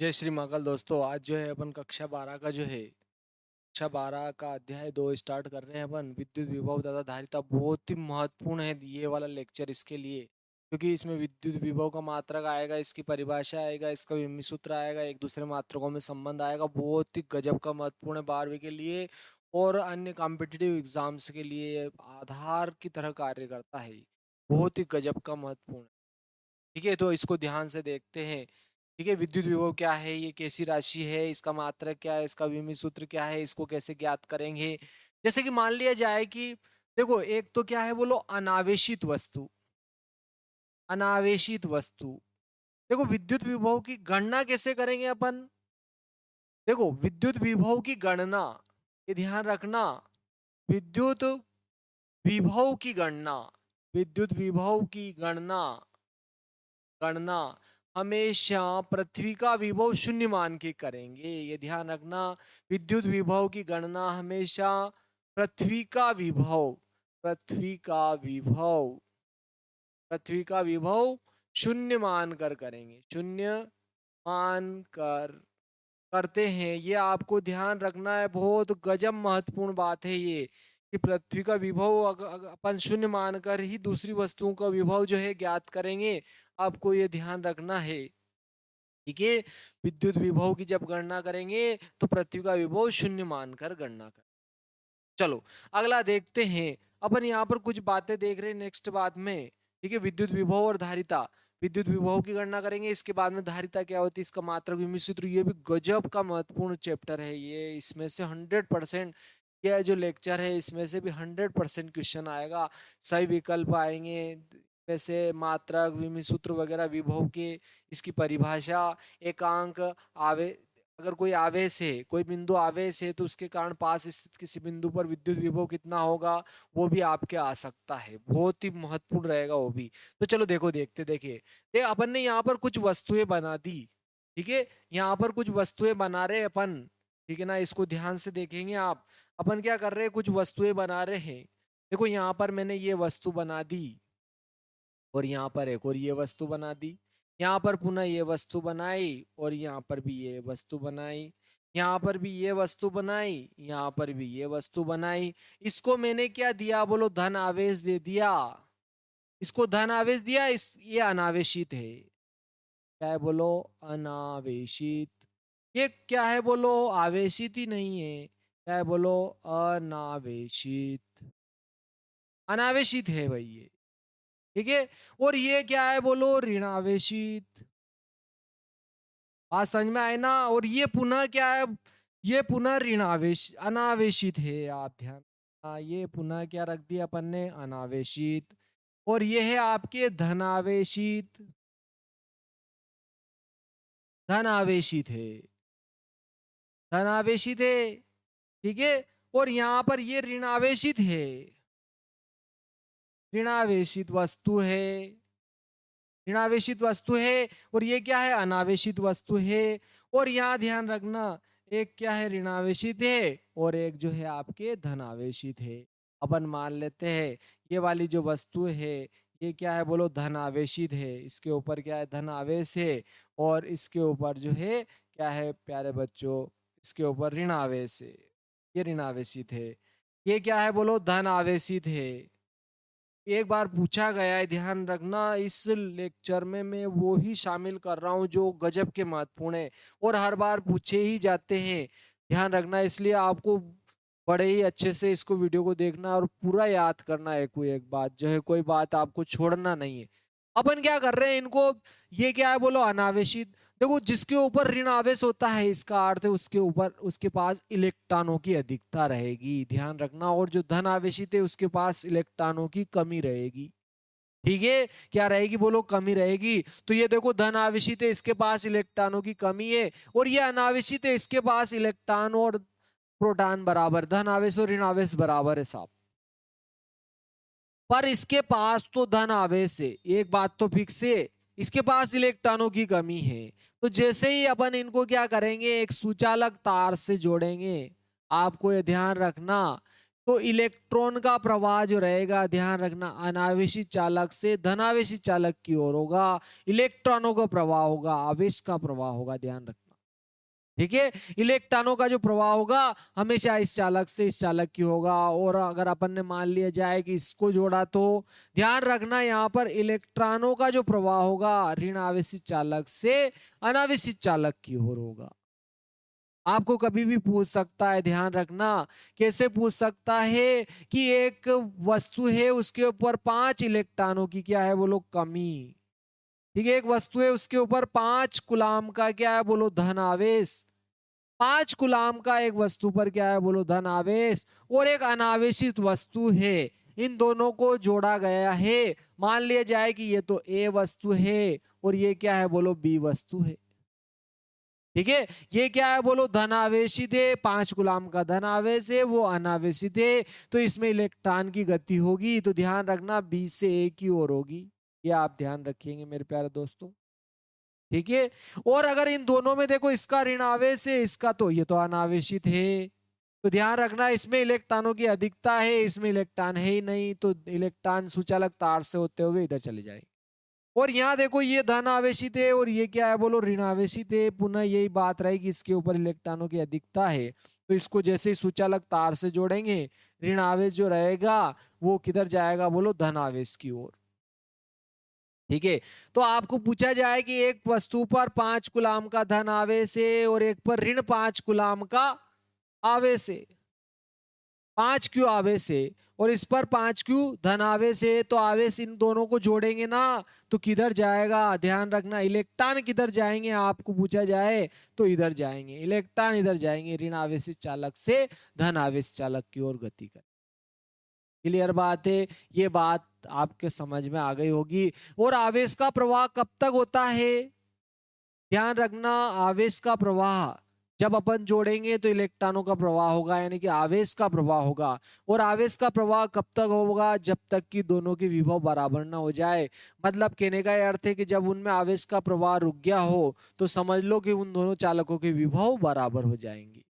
जय श्री महाकाल दोस्तों। आज जो है अपन कक्षा 12 का जो है कक्षा 12 का अध्याय 2 स्टार्ट कर रहे हैं अपन। विद्युत विभव तथा धारिता बहुत ही महत्वपूर्ण है ये वाला लेक्चर इसके लिए, क्योंकि इसमें विद्युत विभव का मात्रक आएगा, इसकी परिभाषा आएगा, इसका विमित सूत्र आएगा, एक दूसरे मात्रकों में संबंध आएगा। बहुत ही गजब का महत्वपूर्ण है 12वीं के लिए और अन्य कॉम्पिटिटिव एग्जाम्स के लिए आधार की तरह कार्य करता है। बहुत ही गजब का महत्वपूर्ण है। ठीक है, तो इसको ध्यान से देखते हैं। ठीक है, विद्युत विभव क्या है, ये कैसी राशि है, इसका मात्रक क्या है, इसका विमित सूत्र क्या है, इसको कैसे ज्ञात करेंगे। जैसे कि मान लिया जाए कि देखो, एक तो क्या है बोलो, अनावेशित वस्तु। अनावेशित वस्तु, देखो विद्युत विभव की गणना कैसे करेंगे अपन। देखो विद्युत विभव की गणना, ये ध्यान रखना, विद्युत विभव की गणना, विद्युत विभव की गणना गणना हमेशा पृथ्वी का विभव शून्य मान के करेंगे। ये ध्यान रखना, विद्युत विभव की गणना हमेशा पृथ्वी का विभव पृथ्वी का विभव पृथ्वी का विभव शून्य मान कर करेंगे। शून्य मान कर करते हैं, ये आपको ध्यान रखना है। बहुत गजब महत्वपूर्ण बात है ये, कि पृथ्वी का विभव अपन शून्य मानकर ही दूसरी वस्तुओं का विभव जो है ज्ञात करेंगे। आपको ये ध्यान रखना है। ठीक है, विद्युत विभव की जब गणना करेंगे तो पृथ्वी का विभव शून्य मानकर गणना कर। चलो अगला देखते हैं। अपन यहाँ पर कुछ बातें देख रहे हैं नेक्स्ट बात में। ठीक है, विद्युत विभव और धारिता। विद्युत विभव की गणना करेंगे, इसके बाद में धारिता क्या होती है, इसका मात्रक विमित सूत्र। ये भी गजब का महत्वपूर्ण चैप्टर है ये। इसमें से 100%, यह जो लेक्चर है इसमें से भी 100% क्वेश्चन आएगा। सही विकल्प आएंगे, जैसे मात्रक विमित सूत्र वगैरह, विभव के, इसकी परिभाषा, एकांक, आवे, अगर कोई आवेश है, कोई बिंदु आवेश है तो उसके कारण पास स्थित किसी बिंदु पर विद्युत विभव कितना होगा, वो भी आपके आ सकता है। बहुत ही महत्वपूर्ण रहेगा वो भी। तो चलो देखो, देखते देखिए, देख अपन ने यहाँ पर कुछ वस्तुएं बना दी। ठीक है, यहाँ पर कुछ वस्तुएं बना रहे अपन। ठीक है ना, इसको ध्यान से देखेंगे आप। अपन क्या कर रहे हैं, कुछ वस्तुएं बना रहे हैं। देखो यहाँ पर मैंने ये वस्तु बना दी, और यहाँ पर एक और ये वस्तु बना दी। यहाँ पर पुनः ये वस्तु बनाई, और यहाँ पर भी ये वस्तु बनाई। यहाँ पर भी ये वस्तु बनाई, यहाँ पर भी ये वस्तु बनाई। इसको मैंने क्या दिया बोलो, धन आवेश दे दिया। इसको धन आवेश दिया, ये अनावेशित है। क्या है बोलो, अनावेशित। ये क्या है बोलो, आवेशित ही नहीं है। क्या है बोलो, अनावेशित। अनावेशित है भाई ये। ठीक है, और ये क्या है बोलो, ऋणावेशित। बात समझ में आए ना। और ये पुनः क्या है, ये पुनः ऋणावेश अनावेशित है। आप ध्यान, ये पुनः क्या रख दिया अपन ने, अनावेशित। और ये है आपके धनावेशित। धनावेशित है, धनावेशित है। ठीक है, और यहाँ पर ये ऋणावेशित है, ऋणावेशित वस्तु है। ऋणावेशित वस्तु है, और ये क्या है, अनावेशित वस्तु है। और यहाँ ध्यान रखना, एक क्या है, ऋणावेशित है, और एक जो है आपके धनावेशित है। अपन मान लेते हैं ये वाली जो वस्तु है, ये क्या है बोलो, धनावेशित है। इसके ऊपर क्या है, धन आवेश है, और इसके ऊपर जो है क्या है प्यारे बच्चों, इसके ऊपर ऋण आवेश है। ये ऋणावेशित है। ये क्या है बोलो, धन आवेशित है। एक बार पूछा गया है, ध्यान रखना, इस लेक्चर में मैं वो ही शामिल कर रहा हूँ जो गजब के महत्वपूर्ण है, और हर बार पूछे ही जाते हैं। ध्यान रखना, इसलिए आपको बड़े ही अच्छे से इसको वीडियो को देखना और पूरा याद करना है। कोई एक बात जो है, कोई बात आपको छोड़ना नहीं है। अपन क्या कर रहे हैं इनको, ये क्या है बोलो, अनावेशित। देखो जिसके ऊपर ऋण आवेश होता है, इसका अर्थ है उसके ऊपर, उसके पास इलेक्ट्रॉनों की अधिकता रहेगी। ध्यान रखना, और जो धन आवेशित है उसके पास इलेक्ट्रॉनों की कमी रहेगी। ठीक है, क्या रहेगी बोलो, कमी रहेगी। तो ये देखो, धन आवेशित है, इसके पास इलेक्ट्रॉनों की कमी है, और ये अनावेशित है, इसके पास इलेक्ट्रॉन और प्रोटॉन बराबर, धन आवेश और ऋण आवेश बराबर है साहब। पर इसके पास तो धन आवेश है, एक बात तो फिक्स है, इसके पास इलेक्ट्रॉनों की कमी है। तो जैसे ही अपन इनको क्या करेंगे, एक सुचालक तार से जोड़ेंगे। आपको ये ध्यान रखना, तो इलेक्ट्रॉन का प्रवाह जो रहेगा, ध्यान रखना, अनावेशित चालक से धनावेशित चालक की ओर होगा। इलेक्ट्रॉनों का प्रवाह होगा, आवेश का प्रवाह होगा, ध्यान रखना। ठीक है। इलेक्ट्रॉनों का जो प्रवाह होगा हमेशा इस चालक से इस चालक की होगा। और अगर अपन ने मान लिया जाए कि इसको जोड़ा तो ध्यान रखना यहाँ पर इलेक्ट्रॉनों का जो प्रवाह होगा ऋण आवेशित चालक से अनावेशित चालक की ओर होगा। आपको कभी भी पूछ सकता है, ध्यान रखना। कैसे पूछ सकता है कि एक वस्तु है उसके ऊपर 5 इलेक्ट्रॉनों की क्या है बोलो कमी। ठीक है, एक वस्तु है उसके ऊपर 5 कूलाम का क्या है बोलो धन आवेश। 5 कूलाम का एक वस्तु पर क्या है बोलो धन आवेश, और एक अनावेशित वस्तु है। इन दोनों को जोड़ा गया है। मान लिया जाए कि ये तो ए वस्तु है और ये क्या है बोलो बी वस्तु है। ठीक है, ये क्या है बोलो धन आवेशित है, 5 कूलाम का धन आवेश है, वो अनावेशित है। तो इसमें इलेक्ट्रॉन की गति होगी तो ध्यान रखना बी से ए की ओर होगी। ये आप ध्यान रखेंगे मेरे प्यारे दोस्तों। ठीक है, और अगर इन दोनों में देखो इसका ऋण आवेश है, इसका तो ये तो अनावेशित है। तो ध्यान रखना इसमें इलेक्ट्रॉनों की अधिकता है, इसमें इलेक्ट्रॉन है ही नहीं, तो इलेक्ट्रॉन सुचालक तार से होते हुए इधर चले जाएंगे। और यहाँ देखो ये धन आवेशित है और ये क्या है बोलो ऋण आवेशित है। पुनः यही बात रहेगी, इसके ऊपर इलेक्ट्रॉनों की अधिकता है तो इसको जैसे ही सुचालक तार से जोड़ेंगे ऋण आवेश जो रहेगा वो किधर जाएगा बोलो धन आवेश की ओर। ठीक है, तो आपको पूछा जाए कि एक वस्तु पर 5 कूलाम का धन आवेश है और एक पर ऋण 5 कूलाम का आवेश है। 5 क्यू आवेश है और इस पर 5 क्यू धन आवेश है। तो आवेश इन दोनों को जोड़ेंगे ना तो किधर जाएगा, ध्यान रखना इलेक्ट्रॉन किधर जाएंगे। आपको पूछा जाए तो इधर जाएंगे, इलेक्ट्रॉन इधर जाएंगे, ऋण आवेशित चालक से धन आवेश चालक की ओर गति कर। क्लियर बात है, ये बात आपके समझ में आ गई होगी। और आवेश का प्रवाह कब तक होता है, ध्यान रखना आवेश का प्रवाह जब अपन जोड़ेंगे तो इलेक्ट्रॉनों का प्रवाह होगा, यानी कि आवेश का प्रवाह होगा। और आवेश का प्रवाह कब तक होगा, जब तक कि दोनों की विभव बराबर ना हो जाए। मतलब कहने का यह अर्थ है कि जब उनमें आवेश का प्रवाह रुक गया हो तो समझ लो कि उन दोनों चालकों के विभव बराबर हो जाएंगे।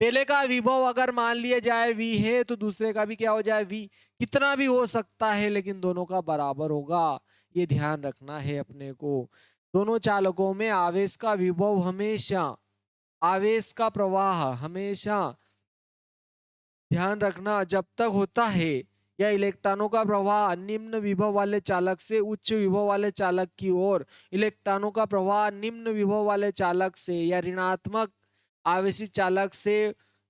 पहले का विभव अगर मान लिया जाए v है तो दूसरे का भी क्या हो जाए v। कितना भी हो सकता है लेकिन दोनों का बराबर होगा, ये ध्यान रखना है अपने को। दोनों चालकों में आवेश का विभव हमेशा, आवेश का प्रवाह हमेशा ध्यान रखना जब तक होता है या इलेक्ट्रॉनों का प्रवाह निम्न विभव वाले चालक से उच्च विभव वाले चालक की ओर, इलेक्ट्रॉनों का प्रवाह निम्न विभव वाले चालक से या ऋणात्मक आवेशित चालक से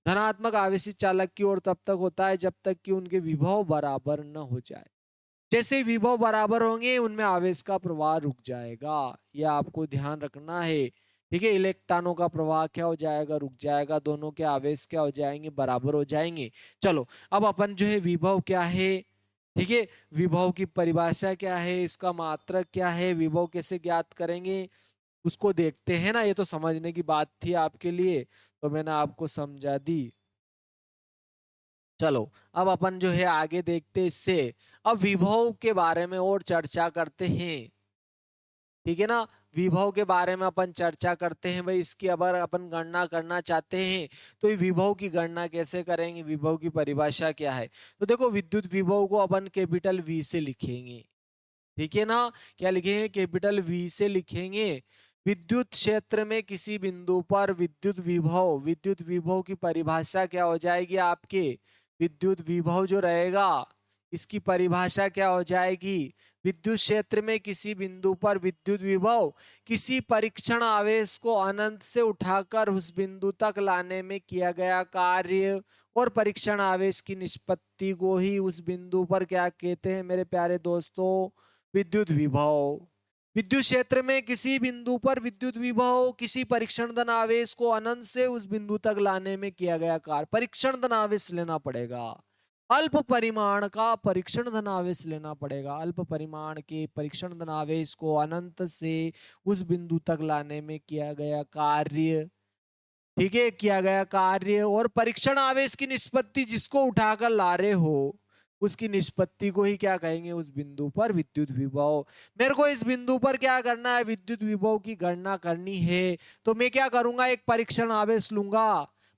धनात्मक आवेशित चालक की ओर तब तक होता है जब तक कि उनके विभव बराबर न हो जाए। जैसे विभव बराबर होंगे उनमें आवेश का प्रवाह रुक जाएगा, यह आपको ध्यान रखना है। ठीक है, इलेक्ट्रॉनों का प्रवाह क्या हो जाएगा, रुक जाएगा, दोनों के आवेश क्या हो जाएंगे, बराबर हो जाएंगे। चलो अब अपन जो है विभव क्या है, ठीक है, विभव की परिभाषा क्या है, इसका मात्रक क्या है, विभव कैसे ज्ञात करेंगे उसको देखते हैं ना। ये तो समझने की बात थी आपके लिए तो मैंने आपको समझा दी। चलो अब अपन जो है आगे देखते इससे। अब विभव के बारे में और चर्चा करते हैं, ठीक है ना। विभव के बारे में अपन चर्चा करते हैं भाई, इसकी अगर अपन गणना करना चाहते हैं तो ये विभव की गणना कैसे करेंगे, विभव की परिभाषा क्या है। तो देखो विद्युत विभव को अपन कैपिटल वी से लिखेंगे, ठीक है ना। क्या लिखेंगे, कैपिटल वी से लिखेंगे। विद्युत क्षेत्र में किसी बिंदु पर विद्युत विभव की परिभाषा क्या हो जाएगी आपके, विद्युत विभव जो रहेगा इसकी परिभाषा क्या हो जाएगी। विद्युत क्षेत्र में किसी बिंदु पर विद्युत विभव किसी परीक्षण आवेश को अनंत से उठाकर उस बिंदु तक लाने में किया गया कार्य और परीक्षण आवेश की निष्पत्ति को ही उस बिंदु पर क्या कहते हैं मेरे प्यारे दोस्तों, विद्युत विभव। विद्युत क्षेत्र में किसी बिंदु पर विद्युत विभव किसी परीक्षण धन आवेश को अनंत से उस बिंदु तक लाने में किया गया कार्य, परीक्षण धन आवेश लेना पड़ेगा, अल्प परिमाण का परीक्षण धन आवेश लेना पड़ेगा। अल्प परिमाण के परीक्षण धन आवेश को अनंत से उस बिंदु तक लाने में किया गया कार्य, ठीक है, किया गया कार्य और परीक्षण आवेश की निष्पत्ति जिसको उठाकर ला रहे हो उसकी निष्पत्ति को ही क्या कहेंगे, उस बिंदु पर विद्युत विभव। मेरे को इस बिंदु पर क्या करना है, विद्युत विभव की गणना करनी है। तो मैं क्या करूंगा, एक परीक्षण आवेश लूंगा,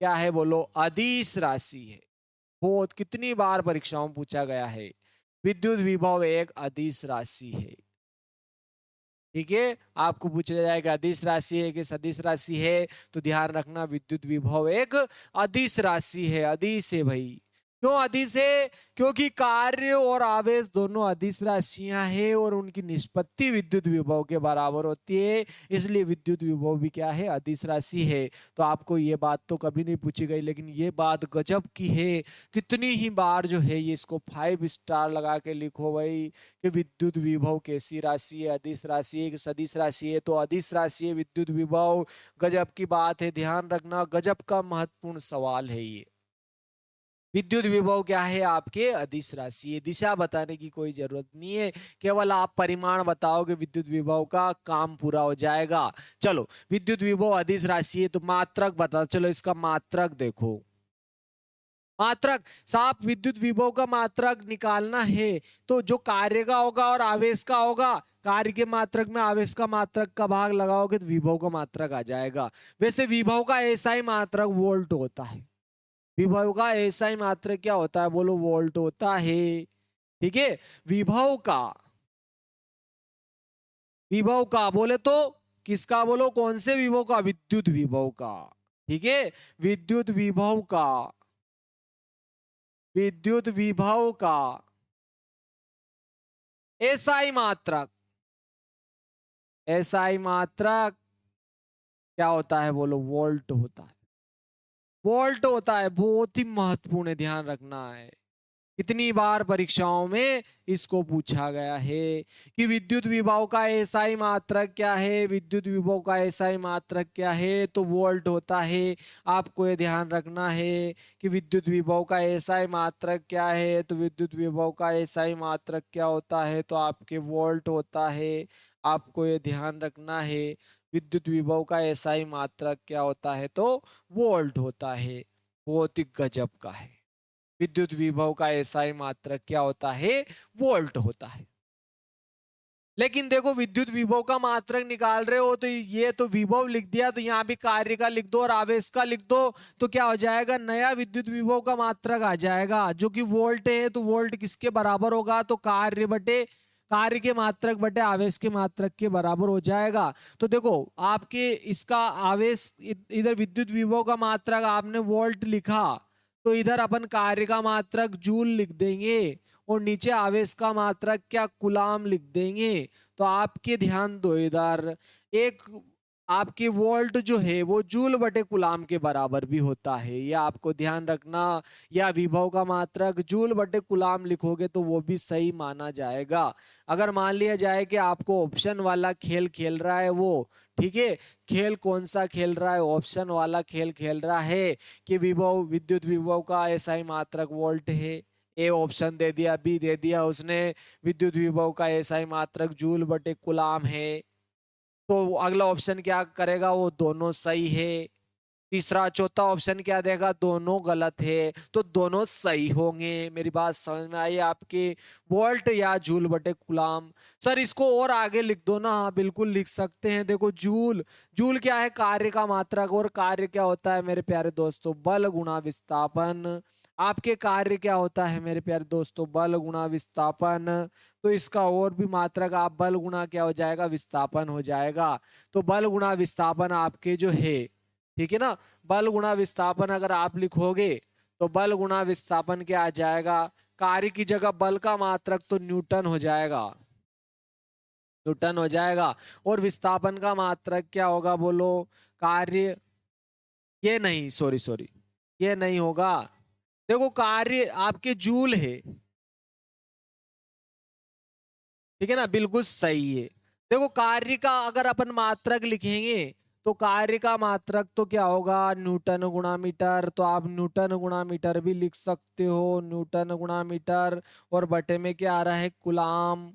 क्या है बोलो, अदिश राशि है। बहुत कितनी बार परीक्षाओं में पूछा गया है, विद्युत विभव एक अदिश राशि है। ठीक है, आपको पूछा जाएगा अदिश राशि है कि सदिश राशि है, तो ध्यान रखना विद्युत विभव एक अदिश राशि है। अदिश है भाई। क्यों अदिश है? क्योंकि कार्य और आवेश दोनों अदिश राशियां हैं और उनकी निष्पत्ति विद्युत विभव के बराबर होती है, इसलिए विद्युत विभव भी क्या है, अदिश राशि है। तो आपको ये बात तो कभी नहीं पूछी गई, लेकिन ये बात गजब की है। कितनी ही बार जो है ये, इसको 5 स्टार लगा के लिखो भाई कि विद्युत विभव कैसी राशि है, अदिश राशि है कि सदिश राशि है। तो अदिश राशि है विद्युत विभव। गजब की बात है, ध्यान रखना, गजब का महत्वपूर्ण सवाल है ये। विद्युत विभव क्या है, आपके अदिश राशि है। दिशा बताने की कोई जरूरत नहीं है, केवल आप परिमाण बताओगे विद्युत विभव का, काम पूरा हो जाएगा। चलो, विद्युत विभव अदिश राशि है, तो मात्रक बता, चलो इसका मात्रक देखो। मात्रक, साफ विद्युत विभव का मात्रक निकालना है तो जो कार्य का होगा और आवेश का होगा, कार्य के मात्रक में आवेश का मात्रक का भाग लगाओगे तो विभव का मात्रक आ जाएगा। वैसे विभव का ऐसा ही मात्रक वोल्ट होता है। विभव का ऐसा ही मात्रक क्या होता है बोलो, वोल्ट होता है। ठीक है, विभव का, विभव का बोले तो किसका बोलो, कौन से विभव का, विद्युत विभव का। ठीक है, विद्युत विभव का, विद्युत विभव का एसआई मात्रक, एसआई मात्रक क्या होता है बोलो, वोल्ट होता है। वोल्ट होता है, बहुत ही महत्वपूर्ण है, ध्यान रखना है। कितनी बार परीक्षाओं में इसको पूछा गया है कि विद्युत विभव का एसआई मात्रक क्या है, विद्युत विभव का एसआई मात्रक क्या है, तो वोल्ट होता है। आपको ये ध्यान रखना है कि विद्युत विभव का एसआई मात्रक क्या है, तो विद्युत विभव का एसआई मात्रक क्या होता है, तो आपके वोल्ट होता है। आपको ये ध्यान रखना है, विद्युत विभव का एसआई मात्रक क्या होता है, तो वोल्ट होता है। बहुत ही गजब का है। विद्युत विभव का एसआई मात्रक क्या होता है, वोल्ट होता है। लेकिन देखो, विद्युत विभव का मात्रक निकाल रहे हो तो ये तो विभव लिख दिया, तो यहाँ भी कार्य का लिख दो और आवेश का लिख दो, तो क्या हो जाएगा, नया विद्युत विभव का मात्रक आ जाएगा जो कि वोल्ट है। तो वोल्ट किसके बराबर होगा, तो कार्य बटे, कार्य के मात्रक बटे आवेश के मात्रक के बराबर हो जाएगा। तो देखो, आपके इसका आवेश, इधर विद्युत विभव का मात्रक आपने वोल्ट लिखा, तो इधर अपन कार्य का मात्रक जूल लिख देंगे और नीचे आवेश का मात्रक क्या, कुलाम लिख देंगे। तो आपके ध्यान दो इधर, एक आपके वोल्ट जो है वो जूल बटे कुलाम के बराबर भी होता है, ये आपको ध्यान रखना। या विभव का मात्रक जूल बटे कुलाम लिखोगे तो वो भी सही माना जाएगा। अगर मान लिया जाए कि आपको ऑप्शन वाला खेल खेल रहा है वो, ठीक है, खेल कौन सा खेल रहा है, ऑप्शन वाला खेल खेल रहा है कि विभव, विद्युत विभव का एसआई मात्रक वोल्ट है, ए ऑप्शन दे दिया, बी दे दिया उसने, विद्युत विभव का एसआई मात्रक जूल बटे कुलाम है, तो अगला ऑप्शन क्या करेगा, वो दोनों सही है। तीसरा चौथा ऑप्शन क्या देगा, दोनों गलत है, तो दोनों सही होंगे। मेरी बात समझ में आई आपके, वोल्ट या जूल बटे कुलाम। सर इसको और आगे लिख दो ना, हाँ बिल्कुल लिख सकते हैं। देखो जूल, जूल क्या है, कार्य का मात्रक, और कार्य क्या होता है मेरे प्यारे दोस्तों, बल गुणा विस्थापन। आपके कार्य क्या होता है मेरे प्यारे दोस्तों, बल गुणा विस्थापन। तो इसका और भी मात्रक, आप बल गुणा क्या हो जाएगा, विस्थापन हो जाएगा। तो बल गुणा विस्थापन आपके जो है, ठीक है ना, बल गुणा विस्थापन अगर आप लिखोगे तो बल गुणा विस्थापन क्या आ जाएगा, कार्य की जगह बल का मात्रक तो न्यूटन हो जाएगा, न्यूटन हो जाएगा। और विस्थापन का मात्रक क्या होगा बोलो, कार्य, ये नहीं, सॉरी सॉरी, ये नहीं होगा। देखो कार्य आपके जूल है, ठीक है ना, बिल्कुल सही है। देखो कार्य का अगर अपन मात्रक लिखेंगे तो कार्य का मात्रक तो क्या होगा, न्यूटन गुणा मीटर। तो आप न्यूटन गुणा मीटर भी लिख सकते हो, न्यूटन गुणा मीटर, और बटे में क्या आ रहा है, कुलाम।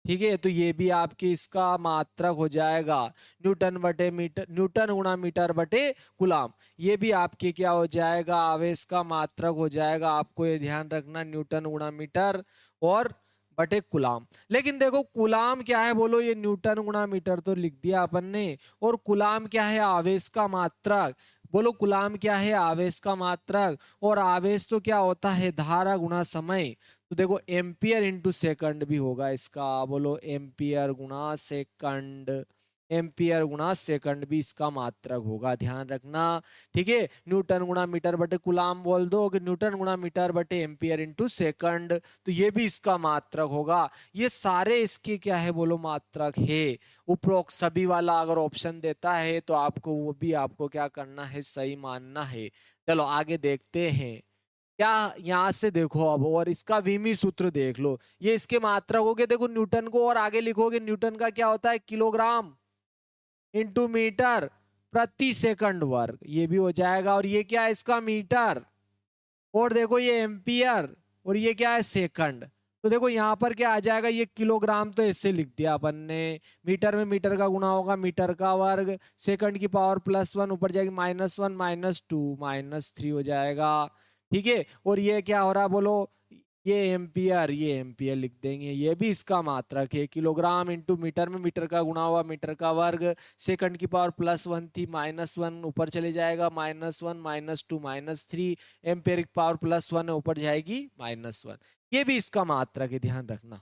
ठीक है, तो ये भी आपके इसका मात्रक हो जाएगा, न्यूटन बटे मीटर, न्यूटन गुणा मीटर बटे कुलाम। ये भी आपके क्या हो जाएगा, आवेश का मात्रक हो जाएगा। आपको ये ध्यान रखना, न्यूटन गुणा मीटर और बटे कुलाम। लेकिन देखो कुलाम क्या है बोलो, ये न्यूटन गुणा मीटर तो लिख दिया अपन ने, और कुलाम क्या है, आवेश का मात्रक। बोलो कुलाम क्या है? आवेश का मात्रक। और आवेश तो क्या होता है? धारा गुणा समय। तो देखो एम्पियर इंटू सेकंड भी होगा इसका। बोलो एम्पियर गुणा सेकंड, एम्पियर गुणा सेकंड भी इसका मात्रक होगा, ध्यान रखना। ठीक है, न्यूटन गुणा मीटर बटे कुलाम बोल दो कि न्यूटन गुणा मीटर बटे एम्पियर इंटू सेकंड, तो ये भी इसका मात्रक होगा। ये सारे इसके क्या है? बोलो मात्रक है। उपरोक्त सभी वाला अगर ऑप्शन देता है तो आपको वो भी आपको क्या करना है? सही मानना है। चलो आगे देखते हैं क्या। यहां से देखो अब, और इसका विमी सूत्र देख लो। ये इसके मात्रक हो गए। देखो न्यूटन को और आगे लिखोगे, न्यूटन का क्या होता है? किलोग्राम इंटू मीटर प्रति सेकंड वर्ग, ये भी हो जाएगा। और ये क्या है? इसका मीटर। और देखो ये एम्पियर, और ये क्या है? सेकंड। तो देखो यहाँ पर क्या आ जाएगा? ये किलोग्राम तो ऐसे लिख दिया अपन ने, मीटर में मीटर का गुणा होगा मीटर का वर्ग, सेकंड की पावर +1 ऊपर जाएगी -1 -2 -3 हो जाएगा। ठीक है, और ये क्या हो रहा है? बोलो ये एम्पियर लिख देंगे। ये भी इसका मात्रक है, किलोग्राम इंटू मीटर में मीटर का गुणा हुआ मीटर का वर्ग, सेकंड की पावर +1 थी -1 ऊपर चले जाएगा -1 -2 -3, एम्पियर की पावर +1 है ऊपर जाएगी -1। ये भी इसका मात्रक है, ध्यान रखना।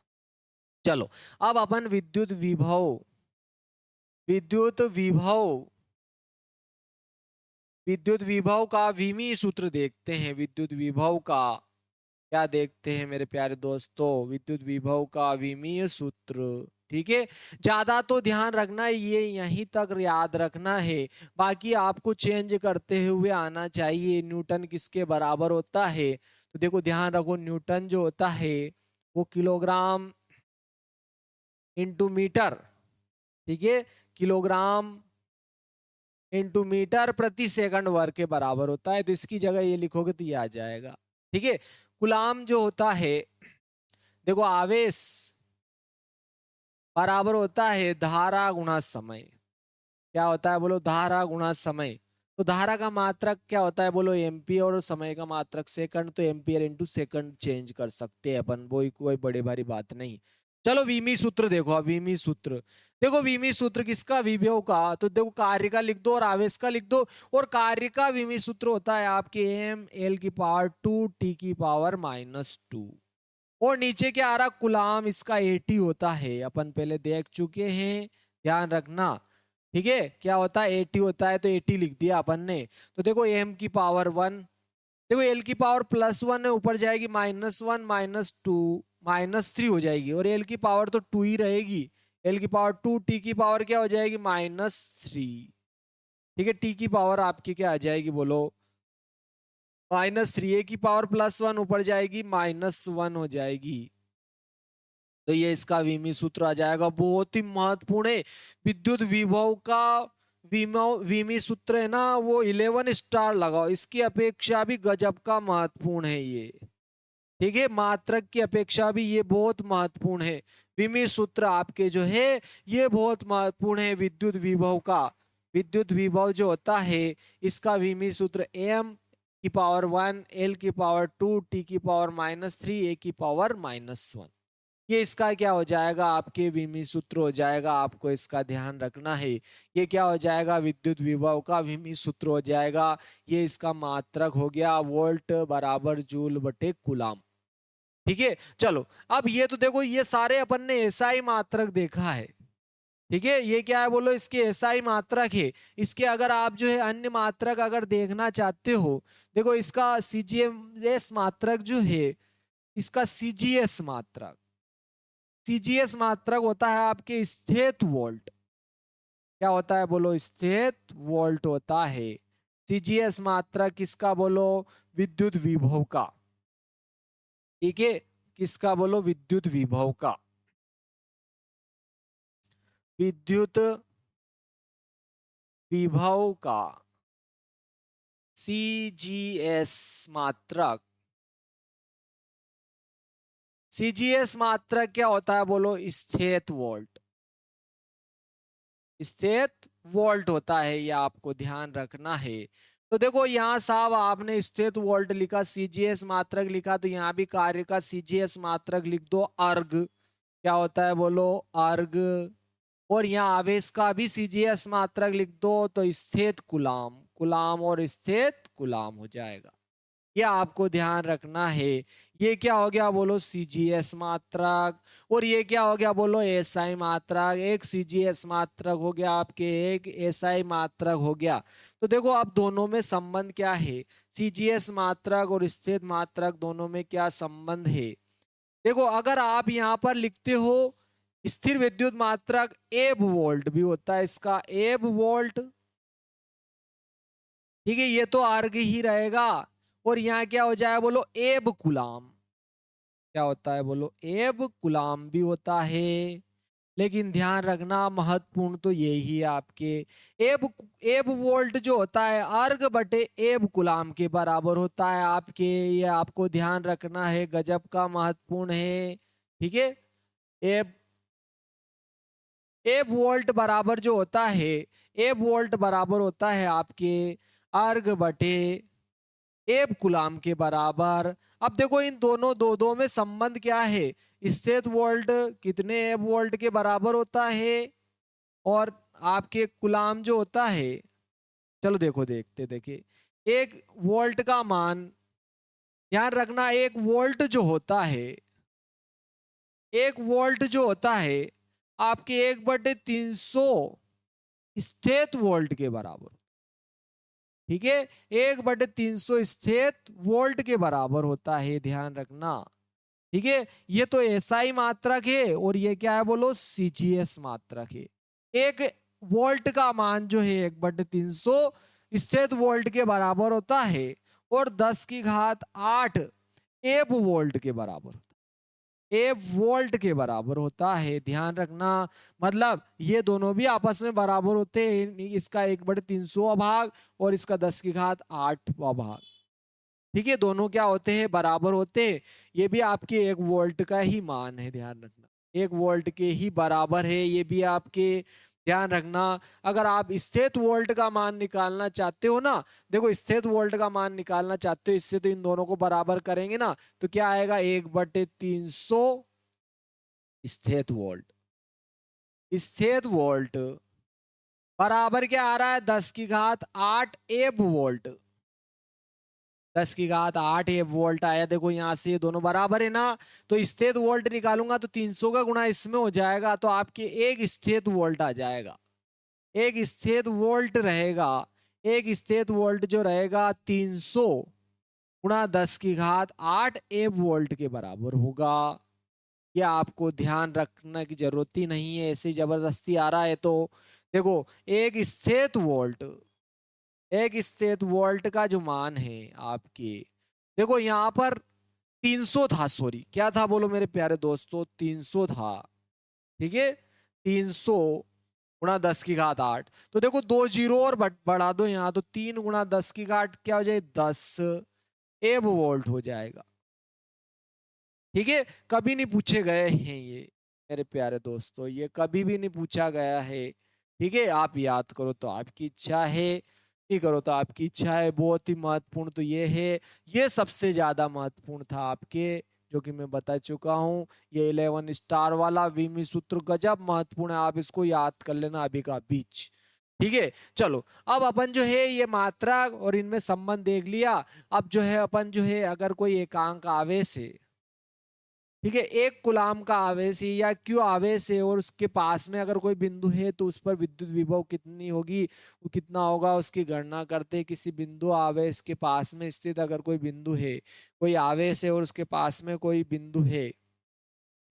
चलो अब अपन विद्युत विभव विद्युत विभव का विमी सूत्र देखते हैं। विद्युत विभव का क्या देखते हैं मेरे प्यारे दोस्तों? विद्युत विभव का विमीय सूत्र। ठीक है, ज्यादा तो ध्यान रखना, ये यहीं तक याद रखना है, बाकी आपको चेंज करते हुए आना चाहिए। न्यूटन किसके बराबर होता है? तो देखो ध्यान रखो, न्यूटन जो होता है वो किलोग्राम इंटू मीटर। ठीक है, किलोग्राम इंटू मीटर प्रति सेकंड वर्ग के बराबर होता है। तो इसकी जगह ये लिखोगे तो ये आ जाएगा। ठीक है, कुलाम जो होता है, देखो आवेश बराबर होता है धारा गुणा समय। क्या होता है? बोलो धारा गुणा समय। तो धारा का मात्रक क्या होता है? बोलो एम्पियर। और समय का मात्रक सेकंड, तो एम्पियर इंटू सेकंड चेंज कर सकते हैं अपन, वो कोई बड़ी भारी बात नहीं। चलो विमी सूत्र देखो। अब विमी सूत्र देखो, विमी सूत्र किसका? विभव का। तो देखो कार्य का लिख दो और आवेश का लिख दो। और कार्य का विमी सूत्र होता है आपके m l⁻², t⁻²। और नीचे क्या आ रहा? कुलाम, इसका 80 होता है, अपन पहले देख चुके हैं, ध्यान रखना। ठीक है, क्या होता है? 80 होता है, तो 80 लिख दिया अपन ने। तो देखो m⁻1, देखो l की पावर +1 है ऊपर जाएगी -1 -2 -3 हो जाएगी, और l की पावर तो 2 ही रहेगी। l की पावर 2, t की पावर क्या हो जाएगी? -3। ठीक है, t की पावर आपकी क्या आ जाएगी? बोलो -3, a की पावर +1 ऊपर जाएगी -1 हो जाएगी। तो ये इसका विमी सूत्र आ जाएगा। बहुत ही महत्वपूर्ण है। विद्युत विभव का विमी सूत्र है ना, वो 11 स्टार लगाओ, इसकी अपेक्षा भी गजब का महत्वपूर्ण है ये। ठीक है, मात्रक की अपेक्षा भी ये बहुत महत्वपूर्ण है। विमी सूत्र आपके जो है ये बहुत महत्वपूर्ण है विद्युत विभव का। विद्युत विभव जो होता है इसका विमी सूत्र m⁻1, l⁻², t⁻−3, a⁻−1। ये इसका क्या हो जाएगा? आपके विमी सूत्र हो जाएगा। आपको इसका ध्यान रखना है। ये क्या हो जाएगा? विद्युत विभव का विमी सूत्र हो जाएगा। ये इसका मात्रक हो गया, वोल्ट बराबर जूल बटे कुलाम। ठीक है, चलो अब ये तो देखो, ये सारे अपन ने एसआई मात्रक देखा है। ठीक है, ये क्या है? बोलो इसके एसआई मात्रक है। इसके अगर आप जो है अन्य मात्रक अगर देखना चाहते हो, देखो इसका सीजीएस मात्रक जो है, इसका सीजीएस मात्रक, सीजीएस मात्रक होता है आपके स्थित वोल्ट। क्या होता है? बोलो स्थित वोल्ट होता है। सीजीएस मात्रक किसका? बोलो विद्युत विभव का। ठीक है, किसका? बोलो विद्युत विभव का। विद्युत विभव का सीजीएस मात्रक। सीजीएस मात्रक क्या होता है? बोलो स्थित वोल्ट। स्थित वोल्ट होता है, ये आपको ध्यान रखना है। तो देखो यहाँ साहब आपने स्थित वोल्ट लिखा, सीजीएस मात्रक लिखा, तो यहाँ भी कार्य का सीजीएस मात्रक लिख दो, अर्ग। क्या होता है? बोलो अर्ग। और यहाँ आवेश का भी सीजीएस मात्रक लिख दो, तो स्थित कुलाम। कुलाम और स्थित कुलाम हो जाएगा। ये आपको ध्यान रखना है। ये क्या हो गया बोलो, सीजीएस मात्रक, और ये क्या हो गया बोलो, एसआई मात्रक। एक सीजीएस मात्रक हो गया आपके, एक एसआई मात्रक हो गया। तो देखो अब दोनों में संबंध क्या है, सीजीएस मात्रक और स्थित मात्रक दोनों में क्या संबंध है। देखो अगर आप यहाँ पर लिखते हो स्थिर विद्युत मात्रक एब वोल्ट भी होता है इसका, एब वोल्ट, ठीक है, ये तो अर्ग ही रहेगा। और यहाँ क्या हो जाए बोलो, एब कुलाम, क्या होता है बोलो, एब कुलाम भी होता है। लेकिन ध्यान रखना महत्वपूर्ण तो यही है आपके, एब एब वोल्ट जो होता है अर्ग बटे एब कुलाम के बराबर होता है आपके, ये आपको ध्यान रखना है, गजब का महत्वपूर्ण है। ठीक है, एब एब वोल्ट बराबर जो होता है, एब वोल्ट बराबर होता है आपके अर्ग बटे एब कुलाम के बराबर। अब देखो इन दोनों दो दो में संबंध क्या है, स्थित वोल्ट कितने एब वोल्ट के बराबर होता है, और आपके कुलाम जो होता है, चलो देखो देखते देखिए, एक वोल्ट का मान, ध्यान रखना एक वोल्ट जो होता है, एक वोल्ट जो होता है आपके 1/300 स्थित वोल्ट के बराबर, ठीक है, 1/300 स्थित वोल्ट के बराबर होता है, ध्यान रखना। ठीक है, ये तो एसआई मात्रक है और ये क्या है बोलो, सीजीएस मात्रक है। एक वोल्ट का मान जो है 1/300 स्थित वोल्ट के बराबर होता है, और 10⁸ एब वोल्ट के बराबर होता है, एब वोल्ट के बराबर होता है, ध्यान रखना। मतलब ये दोनों भी आपस में बराबर होते हैं, इसका 1/300 भाग और इसका 10⁸ भाग। ठीक है, दोनों क्या होते हैं, बराबर होते हैं। ये भी आपके 1 वोल्ट का ही मान है, ध्यान रखना, 1 वोल्ट के ही बराबर है ये भी आपके, ध्यान रखना। अगर आप स्थित वोल्ट का मान निकालना चाहते हो ना, देखो स्थित वोल्ट का मान निकालना चाहते हो, इससे तो इन दोनों को बराबर करेंगे ना, तो क्या आएगा, 1/300 स्थित वोल्ट, स्थित वोल्ट बराबर क्या आ रहा है, 10⁸ एब वोल्ट, 10⁸ एब वोल्ट आया। देखो यहां से ये दोनों बराबर है ना, तो स्थित वोल्ट निकालूंगा तो 300 का गुणा इसमें हो जाएगा, तो आपके एक स्थित वोल्ट आ जाएगा, एक स्थित वोल्ट रहेगा, एक स्थित वोल्ट जो रहेगा 300 गुणा 10⁸ एब वोल्ट के बराबर होगा। ये आपको ध्यान रखने की जरूरत ही नहीं है, ऐसे जबरदस्ती आ रहा है तो। देखो एक स्थित वोल्ट, एक स्थित वोल्ट का जो मान है आपके, देखो यहां पर 300 था, सॉरी क्या था बोलो मेरे प्यारे दोस्तों, 300 था, ठीक है, 300 गुणा 10⁸ तो देखो 2 जीरो और बढ़ा दो यहाँ, तो 3 गुणा 10⁸ क्या हो जाए, 10 एब वोल्ट हो जाएगा। ठीक है, कभी नहीं पूछे गए हैं ये मेरे प्यारे दोस्तों, ये कभी भी नहीं पूछा गया है। ठीक है, आप याद करो तो आपकी इच्छा है, नहीं करो तो आपकी इच्छा है। बहुत ही महत्वपूर्ण तो ये है, ये सबसे ज्यादा महत्वपूर्ण था आपके, जो कि मैं बता चुका हूं। ये 11 स्टार वाला विमी सूत्र गजब महत्वपूर्ण है, आप इसको याद कर लेना अभी का बीच। ठीक है, चलो अब अपन जो है ये मात्रा और इनमें संबंध देख लिया। अब जो है अपन जो है अगर कोई एकांक आवेश है, ठीक है, एक कुलाम का आवेश है या क्यू आवेश है, और उसके पास में अगर कोई बिंदु है तो उस पर विद्युत विभव कितनी होगी, वो कितना होगा उसकी गणना करते हैं। किसी बिंदु आवेश के पास में स्थित अगर कोई बिंदु है, कोई आवेश है और उसके पास में कोई बिंदु है,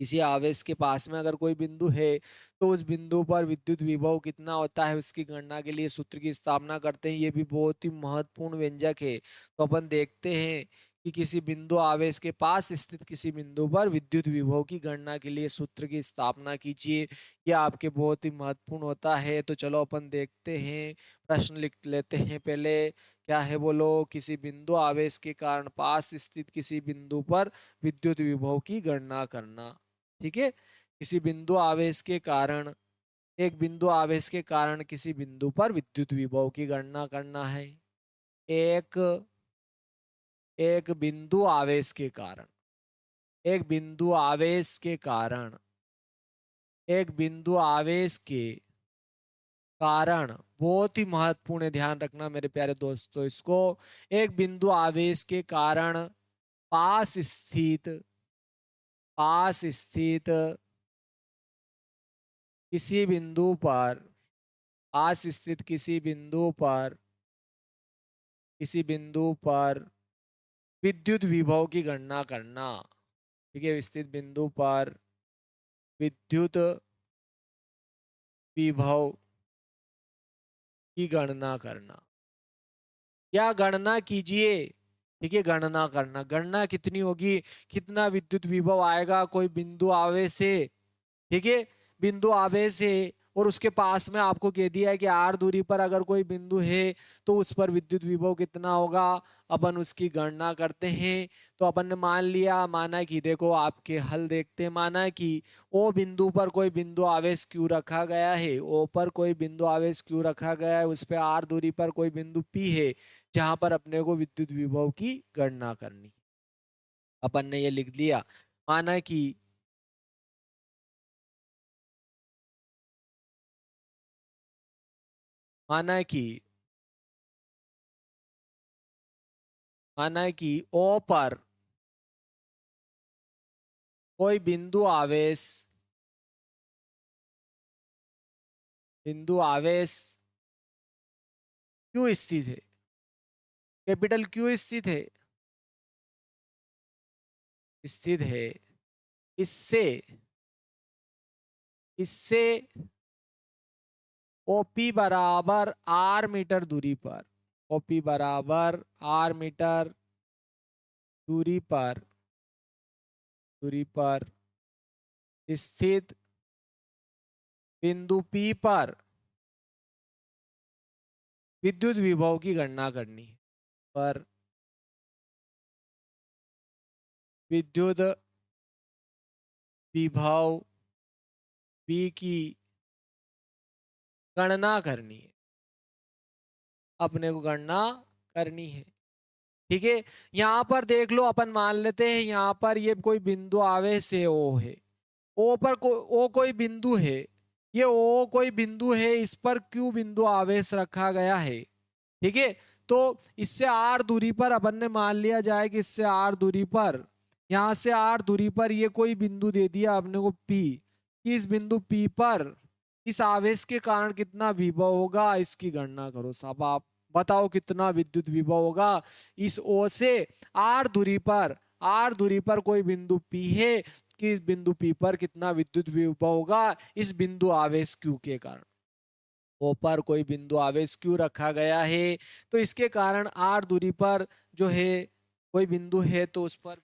किसी आवेश के पास में अगर कोई बिंदु है, तो उस बिंदु पर विद्युत विभव कितना होता है उसकी गणना के लिए सूत्र की स्थापना करते हैं। ये भी बहुत ही महत्वपूर्ण व्यंजक है। तो अपन देखते हैं कि किसी बिंदु आवेश के पास स्थित किसी बिंदु पर विद्युत विभव की गणना के लिए सूत्र की स्थापना कीजिए। यह आपके बहुत ही महत्वपूर्ण होता है। तो चलो अपन देखते हैं, प्रश्न लिख लेते हैं पहले। क्या है बोलो, किसी बिंदु आवेश के कारण पास स्थित किसी बिंदु पर विद्युत विभव की गणना करना। ठीक है, किसी बिंदु आवेश के कारण, एक बिंदु आवेश के कारण किसी बिंदु पर विद्युत विभव की गणना करना है। एक एक बिंदु आवेश के कारण, एक बिंदु आवेश के कारण, एक बिंदु आवेश के कारण बहुत ही महत्वपूर्ण है, ध्यान रखना मेरे प्यारे दोस्तों इसको। एक बिंदु आवेश के कारण पास स्थित किसी बिंदु पर पास स्थित किसी बिंदु पर विद्युत विभव की गणना करना। ठीक है, स्थित बिंदु पर विद्युत विभव की गणना करना, या गणना कीजिए। ठीक है, गणना करना, गणना कितनी होगी, कितना विद्युत विभव आएगा कोई बिंदु आवेश है। ठीक है, बिंदु आवेश है और उसके पास में आपको कह दिया है कि आर दूरी पर अगर कोई बिंदु है तो उस पर विद्युत विभव कितना होगा, अपन उसकी गणना करते हैं। तो अपन ने माना कि देखो आपके हल देखते हैं, माना कि ओ बिंदु पर कोई बिंदु आवेश क्यू रखा गया है, ओ पर कोई बिंदु आवेश क्यू रखा गया है, उस पर आर दूरी पर कोई बिंदु पी है जहां पर अपने को विद्युत विभव की गणना करनी। अपन ने ये लिख लिया। माना कि माना कि माना कि ओ पर कोई बिंदु आवेश क्यों स्थित है, कैपिटल क्यों स्थित है। इससे इससे ओपी बराबर आर मीटर दूरी पर, ओपी बराबर आर मीटर दूरी पर दूरी पर स्थित बिंदु पी पर विद्युत विभव की गणना करनी है। पर विद्युत विभव पी की गणना करनी है, अपने को गणना करनी है। ठीक है, यहां पर देख लो, अपन मान लेते हैं यहां पर ये कोई बिंदु आवेश है, ओ है, ओ पर ओ कोई बिंदु है, ये ओ कोई बिंदु है, इस पर क्यू बिंदु आवेश रखा गया है। ठीक है, तो इससे आर दूरी पर अपन ने मान लिया जाए कि इससे आर दूरी पर, यहां से आर दूरी पर ये कोई बिंदु दे दिया अपने को पी, कि इस बिंदु पी पर इस आवेश के कारण कितना विभव होगा, इसकी गणना करो साहब। आप बताओ कितना विद्युत विभव होगा इस ओ से आर दूरी पर कोई बिंदु पी है, कि इस बिंदु पी पर कितना विद्युत विभव होगा इस बिंदु आवेश क्यू के कारण। ओ पर कोई बिंदु आवेश क्यू रखा गया है, तो इसके कारण आर दूरी पर जो है कोई बिंदु है, तो उस पर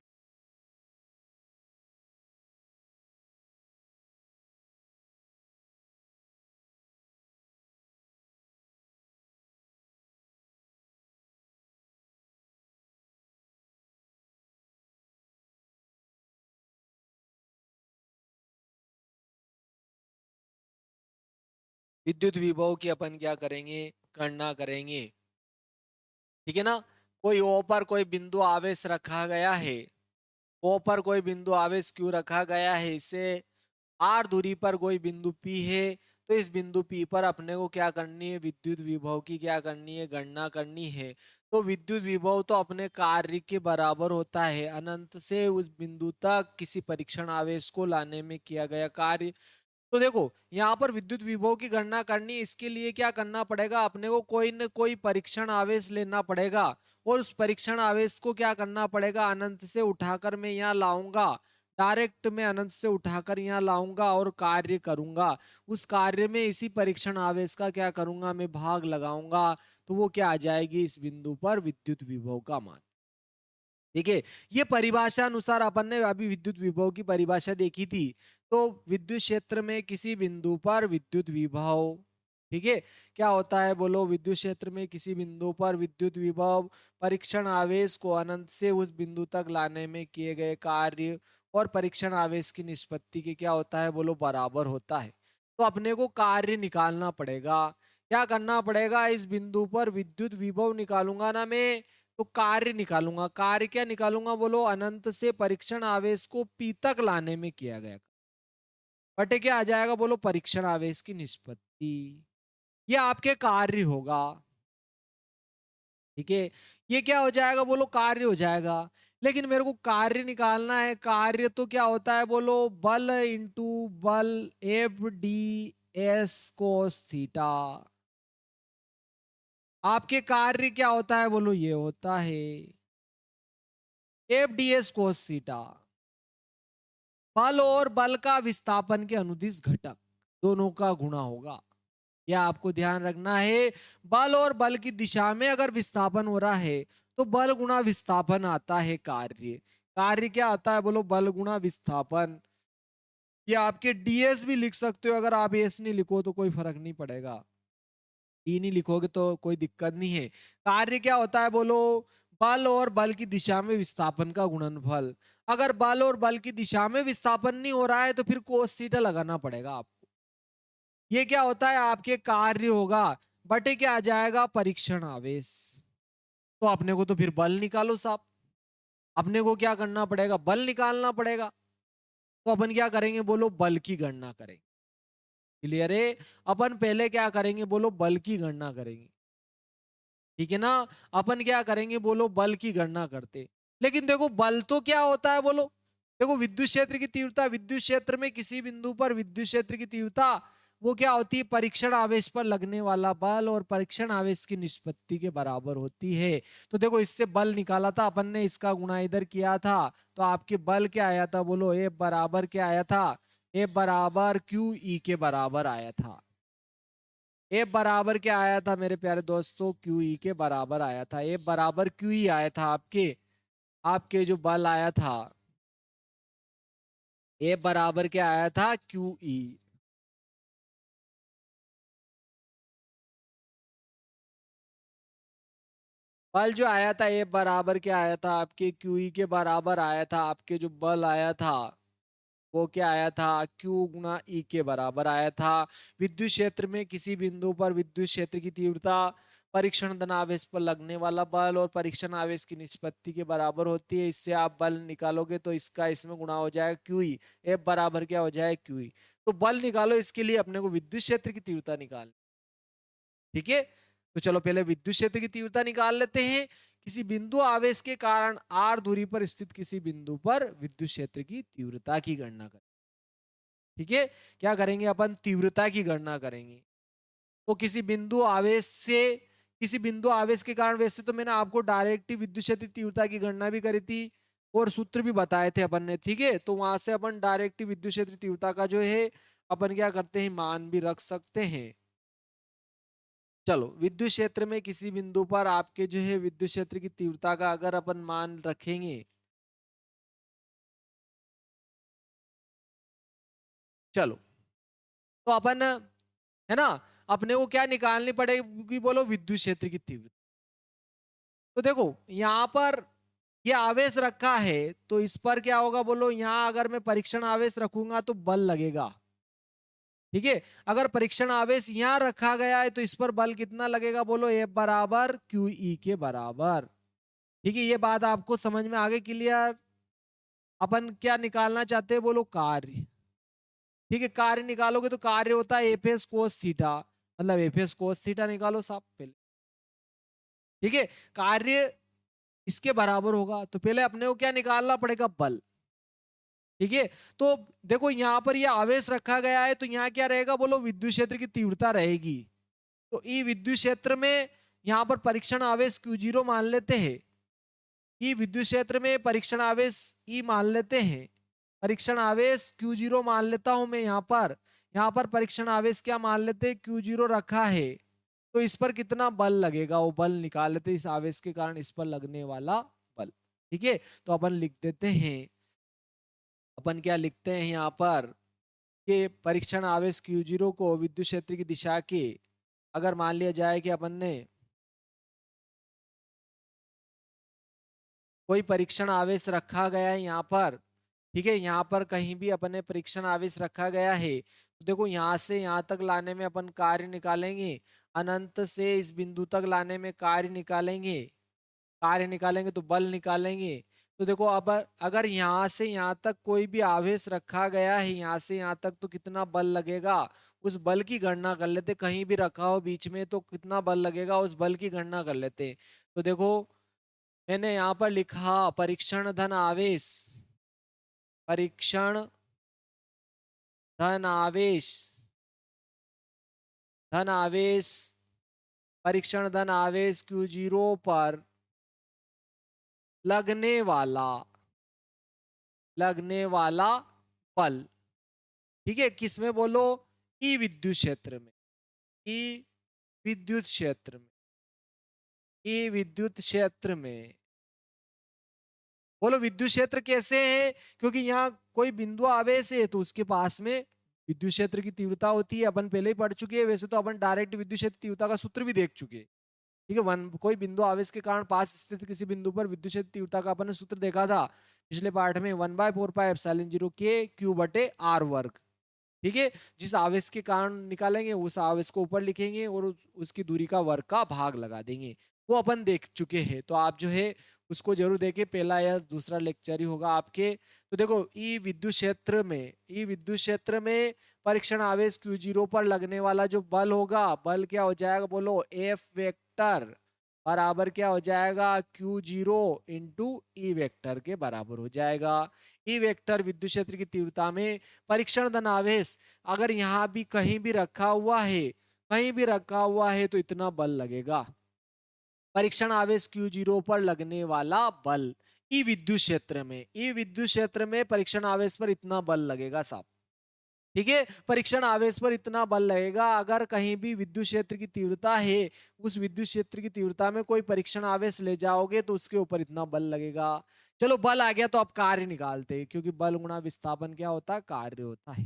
विद्युत विभव की अपन क्या करेंगे, गणना करेंगे। ठीक है ना, कोई ओ पर कोई बिंदु आवेश रखा गया है, ओ पर कोई बिंदु आवेश क्यू रखा गया है, इससे आर दूरी पर कोई बिंदु पी है, तो इस बिंदु पी पर अपने को क्या करनी है, विद्युत विभव की क्या करनी है, गणना करनी है। तो विद्युत विभव तो अपने कार्य के बराबर होता है अनंत से उस बिंदु तक किसी परीक्षण आवेश को लाने में किया गया कार्य। तो देखो यहाँ पर विद्युत विभव की गणना करनी, इसके लिए क्या करना पड़ेगा, अपने को कोई न कोई परीक्षण आवेश लेना पड़ेगा, और उस परीक्षण आवेश को क्या करना पड़ेगा, अनंत से उठाकर मैं यहाँ लाऊंगा, डायरेक्ट मैं अनंत से उठाकर यहाँ लाऊंगा और कार्य करूंगा। उस कार्य में इसी परीक्षण आवेश का क्या करूंगा, मैं भाग लगाऊंगा, तो वो क्या आ जाएगी, इस बिंदु पर विद्युत विभव का मान। ठीक है, ये परिभाषा अनुसार अपन ने अभी विद्युत विभव की परिभाषा देखी थी। तो विद्युत क्षेत्र में किसी बिंदु पर विद्युत विभव, ठीक है, क्या होता है बोलो, विद्युत क्षेत्र में किसी बिंदु पर विद्युत विभव परीक्षण आवेश को अनंत से उस बिंदु तक लाने में किए गए कार्य और परीक्षण आवेश की निष्पत्ति के क्या होता है बोलो, बराबर होता है। तो अपने को कार्य निकालना पड़ेगा। क्या करना पड़ेगा, इस बिंदु पर विद्युत विभव निकालूंगा ना मैं, तो कार्य निकालूंगा। कार्य क्या निकालूंगा बोलो, अनंत से परीक्षण आवेश को पी तक लाने में किया गया बटे क्या आ जाएगा बोलो, परीक्षण आवेश की निष्पत्ति। ये आपके कार्य होगा। ठीक है, ये क्या हो जाएगा बोलो, कार्य हो जाएगा। लेकिन मेरे को कार्य निकालना है, कार्य तो क्या होता है बोलो, बल इंटू बल, F D S cos theta. आपके कार्य क्या होता है बोलो, ये होता है F D S cos theta. बल और बल का विस्थापन के अनुदिश घटक दोनों का गुणा होगा। यह आपको ध्यान रखना है। बल और बल की दिशा में अगर विस्थापन हो रहा है तो बल गुणा विस्थापन आता है कार्य। कार्य क्या आता है बोलो, बल गुणा विस्थापन। ये आपके डीएस भी लिख सकते हो, अगर आप एस नहीं लिखो तो कोई फर्क नहीं पड़ेगा। ई नहीं लिखोगे तो कोई दिक्कत नहीं है। कार्य क्या होता है बोलो, बल और बल की दिशा में विस्थापन का गुणनफल। अगर बल और बल की दिशा में विस्थापन नहीं हो रहा है तो फिर कोस थीटा लगाना पड़ेगा आपको। ये क्या होता है, आपके कार्य होगा बटे क्या आ जाएगा, परीक्षण आवेश। तो अपने को तो फिर बल निकालो साहब। अपने को क्या करना पड़ेगा, बल निकालना पड़ेगा। तो अपन क्या करेंगे बोलो, बल की गणना करेंगे। क्लियर है? अपन पहले क्या करेंगे बोलो, बल की गणना करेंगे। ठीक है ना? अपन क्या करेंगे बोलो, बल की गणना करते। लेकिन देखो बल तो क्या होता है बोलो, देखो विद्युत क्षेत्र की तीव्रता, विद्युत क्षेत्र में किसी बिंदु पर विद्युत क्षेत्र की तीव्रता वो क्या होती है, परीक्षण आवेश पर लगने वाला बल और परीक्षण आवेश की निष्पत्ति के बराबर होती है। तो देखो इससे बल निकाला था अपन ने, इसका गुणा इधर किया था, तो आपके बल क्या आया था बोलो, ए बराबर क्या आया था, ए बराबर क्यू ई के बराबर आया था। ए बराबर क्या आया था मेरे प्यारे दोस्तों, क्यू ई के बराबर आया था। ए बराबर क्यू ई आया था आपके, आपके जो बल आया था, ए बराबर क्या आया था, क्यू ई। बल जो आया था ए बराबर क्या आया था आपके, क्यू ई के बराबर आया था। आपके जो बल आया था वो क्या आया था, क्यू गुना ई के बराबर आया था। विद्युत क्षेत्र में किसी बिंदु पर विद्युत क्षेत्र की तीव्रता परीक्षण धनावेश पर लगने वाला बल और परीक्षण आवेश की निष्पत्ति के बराबर होती है। इससे आप बल निकालोगे तो इसका इसमें गुणा हो जाएगा क्यू ई, एफ बराबर क्या हो जाए, क्यू ई। तो बल निकालो, इसके लिए अपने को विद्युत क्षेत्र की तीव्रता निकाल। ठीक है, तो चलो पहले विद्युत क्षेत्र की तीव्रता निकाल लेते हैं। किसी बिंदु आवेश के कारण आर दूरी पर स्थित किसी बिंदु पर विद्युत क्षेत्र की तीव्रता की गणना करें। ठीक है, क्या करेंगे अपन, तीव्रता की गणना करेंगे। तो किसी बिंदु आवेश से, किसी बिंदु आवेश के कारण, वैसे तो मैंने आपको डायरेक्ट विद्युत क्षेत्र तीव्रता की गणना भी करी थी और सूत्र भी बताए थे अपन ने। ठीक है, तो वहां से अपन डायरेक्ट विद्युत क्षेत्र तीव्रता का जो है अपन क्या करते हैं, मान भी रख सकते हैं। चलो विद्युत क्षेत्र में किसी बिंदु पर आपके जो है विद्युत क्षेत्र की तीव्रता का अगर अपन मान रखेंगे, चलो तो अपन है ना, अपने को क्या निकालनी पड़ेगी बोलो, विद्युत क्षेत्र की तीव्रता। तो देखो यहां पर ये आवेश रखा है तो इस पर क्या होगा बोलो, यहां अगर मैं परीक्षण आवेश रखूंगा तो बल लगेगा। ठीक है, अगर परीक्षण आवेश यहां रखा गया है तो इस पर बल कितना लगेगा बोलो, एफ बराबर क्यू ई के बराबर। ठीक है, ये बात आपको समझ में आ गई, क्लियर? अपन क्या निकालना चाहते हैं बोलो, कार्य। ठीक है, कार्य निकालोगे तो कार्य होता है एफ एस कोस थीटा, मतलब एफ एस कोस थीटा निकालो साहब पहले। ठीक है, कार्य इसके बराबर होगा तो पहले अपने को क्या निकालना पड़ेगा, बल। ठीक है, तो देखो यहां पर ये आवेश रखा गया है तो यहाँ क्या रहेगा बोलो, विद्युत क्षेत्र की तीव्रता रहेगी। तो ई विद्युत क्षेत्र में यहाँ पर परीक्षण आवेश क्यू जीरो मान लेते हैं। ई विद्युत क्षेत्र में परीक्षण आवेश ई मान लेते हैं। परीक्षण आवेश क्यू जीरो मान लेता हूं मैं यहाँ पर परीक्षण आवेश क्या मान लेते हैं, क्यू जीरो रखा है। तो इस पर कितना बल लगेगा वो बल निकाल लेते हैं, इस आवेश के कारण इस पर लगने वाला बल। ठीक है, तो अपन लिख देते हैं, अपन क्या लिखते हैं यहाँ पर कि परीक्षण आवेश क्यू जीरो को विद्युत क्षेत्र की दिशा के, अगर मान लिया जाए कि अपन ने कोई परीक्षण आवेश रखा गया है यहाँ पर, ठीक है, यहाँ पर कहीं भी अपने परीक्षण आवेश रखा गया है तो देखो यहाँ से यहाँ तक लाने में अपन कार्य निकालेंगे, अनंत से इस बिंदु तक लाने में कार्य निकालेंगे, कार्य निकालेंगे तो बल निकालेंगे। तो देखो अब अगर यहाँ से यहाँ तक कोई भी आवेश रखा गया है, यहाँ से यहाँ तक, तो कितना बल लगेगा उस बल की गणना कर लेते, कहीं भी रखा हो बीच में तो कितना बल लगेगा उस बल की गणना कर लेते। तो देखो मैंने यहाँ पर लिखा परीक्षण धन आवेश, परीक्षण धन आवेश, धन आवेश, परीक्षण धन आवेश Q0 पर लगने वाला, लगने वाला बल, ठीक है, किसमें बोलो, ई विद्युत क्षेत्र में, ई विद्युत क्षेत्र में, ई विद्युत क्षेत्र में। बोलो विद्युत क्षेत्र कैसे है, क्योंकि यहाँ कोई बिंदु आवेश है तो उसके पास में विद्युत क्षेत्र की तीव्रता होती है, अपन पहले ही पढ़ चुके हैं, वैसे तो अपन डायरेक्ट विद्युत क्षेत्र तीव्रता का सूत्र भी देख चुके हैं, ठीक है। वन कोई बिंदु आवेश के कारण पास स्थित किसी बिंदु पर विद्युत क्षेत्र तीव्रता का अपन ने सूत्र देखा था पिछले पार्ट में, 1/4πε0 k Q/r वर्ग, ठीक है। जिस आवेश के कारण निकालेंगे उस आवेश को ऊपर लिखेंगे और उसकी दूरी का वर्ग का भाग लगा देंगे, वो अपन देख चुके हैं। तो आप जो है उसको जरूर देखें, पहला या दूसरा लेक्चर ही होगा आपके। तो देखो ई विद्युत क्षेत्र में, ई विद्युत क्षेत्र में परीक्षण आवेश Q0 पर लगने वाला जो बल होगा, बल क्या हो जाएगा बोलो, F वेक्टर बराबर क्या हो जाएगा, Q0 इंटू ई वेक्टर के बराबर हो जाएगा। ई वेक्टर विद्युत क्षेत्र की तीव्रता में परीक्षण धन आवेश अगर यहाँ भी कहीं भी रखा हुआ है, कहीं भी रखा हुआ है तो इतना बल लगेगा, परीक्षण आवेश Q0 पर लगने वाला बल ई विद्युत क्षेत्र में, ई विद्युत क्षेत्र में परीक्षण आवेश पर इतना बल लगेगा साहब, ठीक है। परीक्षण आवेश पर इतना बल लगेगा, अगर कहीं भी विद्युत क्षेत्र की तीव्रता है, उस विद्युत क्षेत्र की तीव्रता में कोई परीक्षण आवेश ले जाओगे तो उसके ऊपर इतना बल लगेगा। चलो बल आ गया तो अब कार्य निकालते हैं, क्योंकि बल गुणा विस्थापन क्या होता है, कार्य होता है,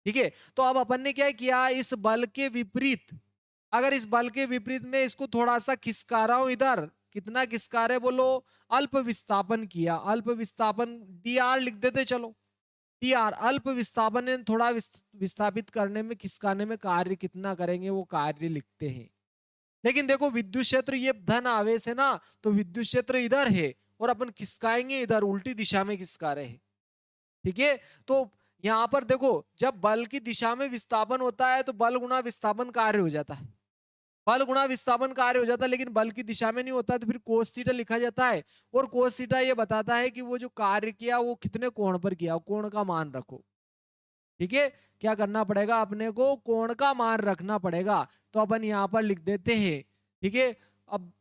ठीक है। तो अब अपन ने क्या किया, इस बल के विपरीत, अगर इस बल के विपरीत में इसको थोड़ा सा खिसका रहा हूं इधर, कितना खिसका रहे बोलो, अल्प विस्थापन किया, अल्प विस्थापन dr लिख देते, चलो dr अल्प विस्थापन ने थोड़ा विस्थापित करने में, खिसकाने में कार्य कितना करेंगे वो कार्य लिखते हैं। लेकिन देखो विद्युत क्षेत्र ये धन आवेश है ना, तो विद्युत क्षेत्र इधर है और अपन खिसकाएंगे इधर, उल्टी दिशा में खिसका रहे हैं, ठीक है। तो यहां पर देखो जब बल की दिशा में विस्थापन होता है तो बल गुणा विस्थापन कार्य हो जाता है, बल गुणा विस्थापन कार्य हो जाता है, लेकिन बल की दिशा में नहीं होता है तो फिर कोस थीटा लिखा जाता है, और कोस थीटा ये बताता है कि वो जो कार्य किया वो कितने कोण पर किया, कोण का मान रखो, ठीक है। क्या करना पड़ेगा अपने को, कोण का मान रखना पड़ेगा, तो अपन यहां पर लिख देते हैं, ठीक है। अब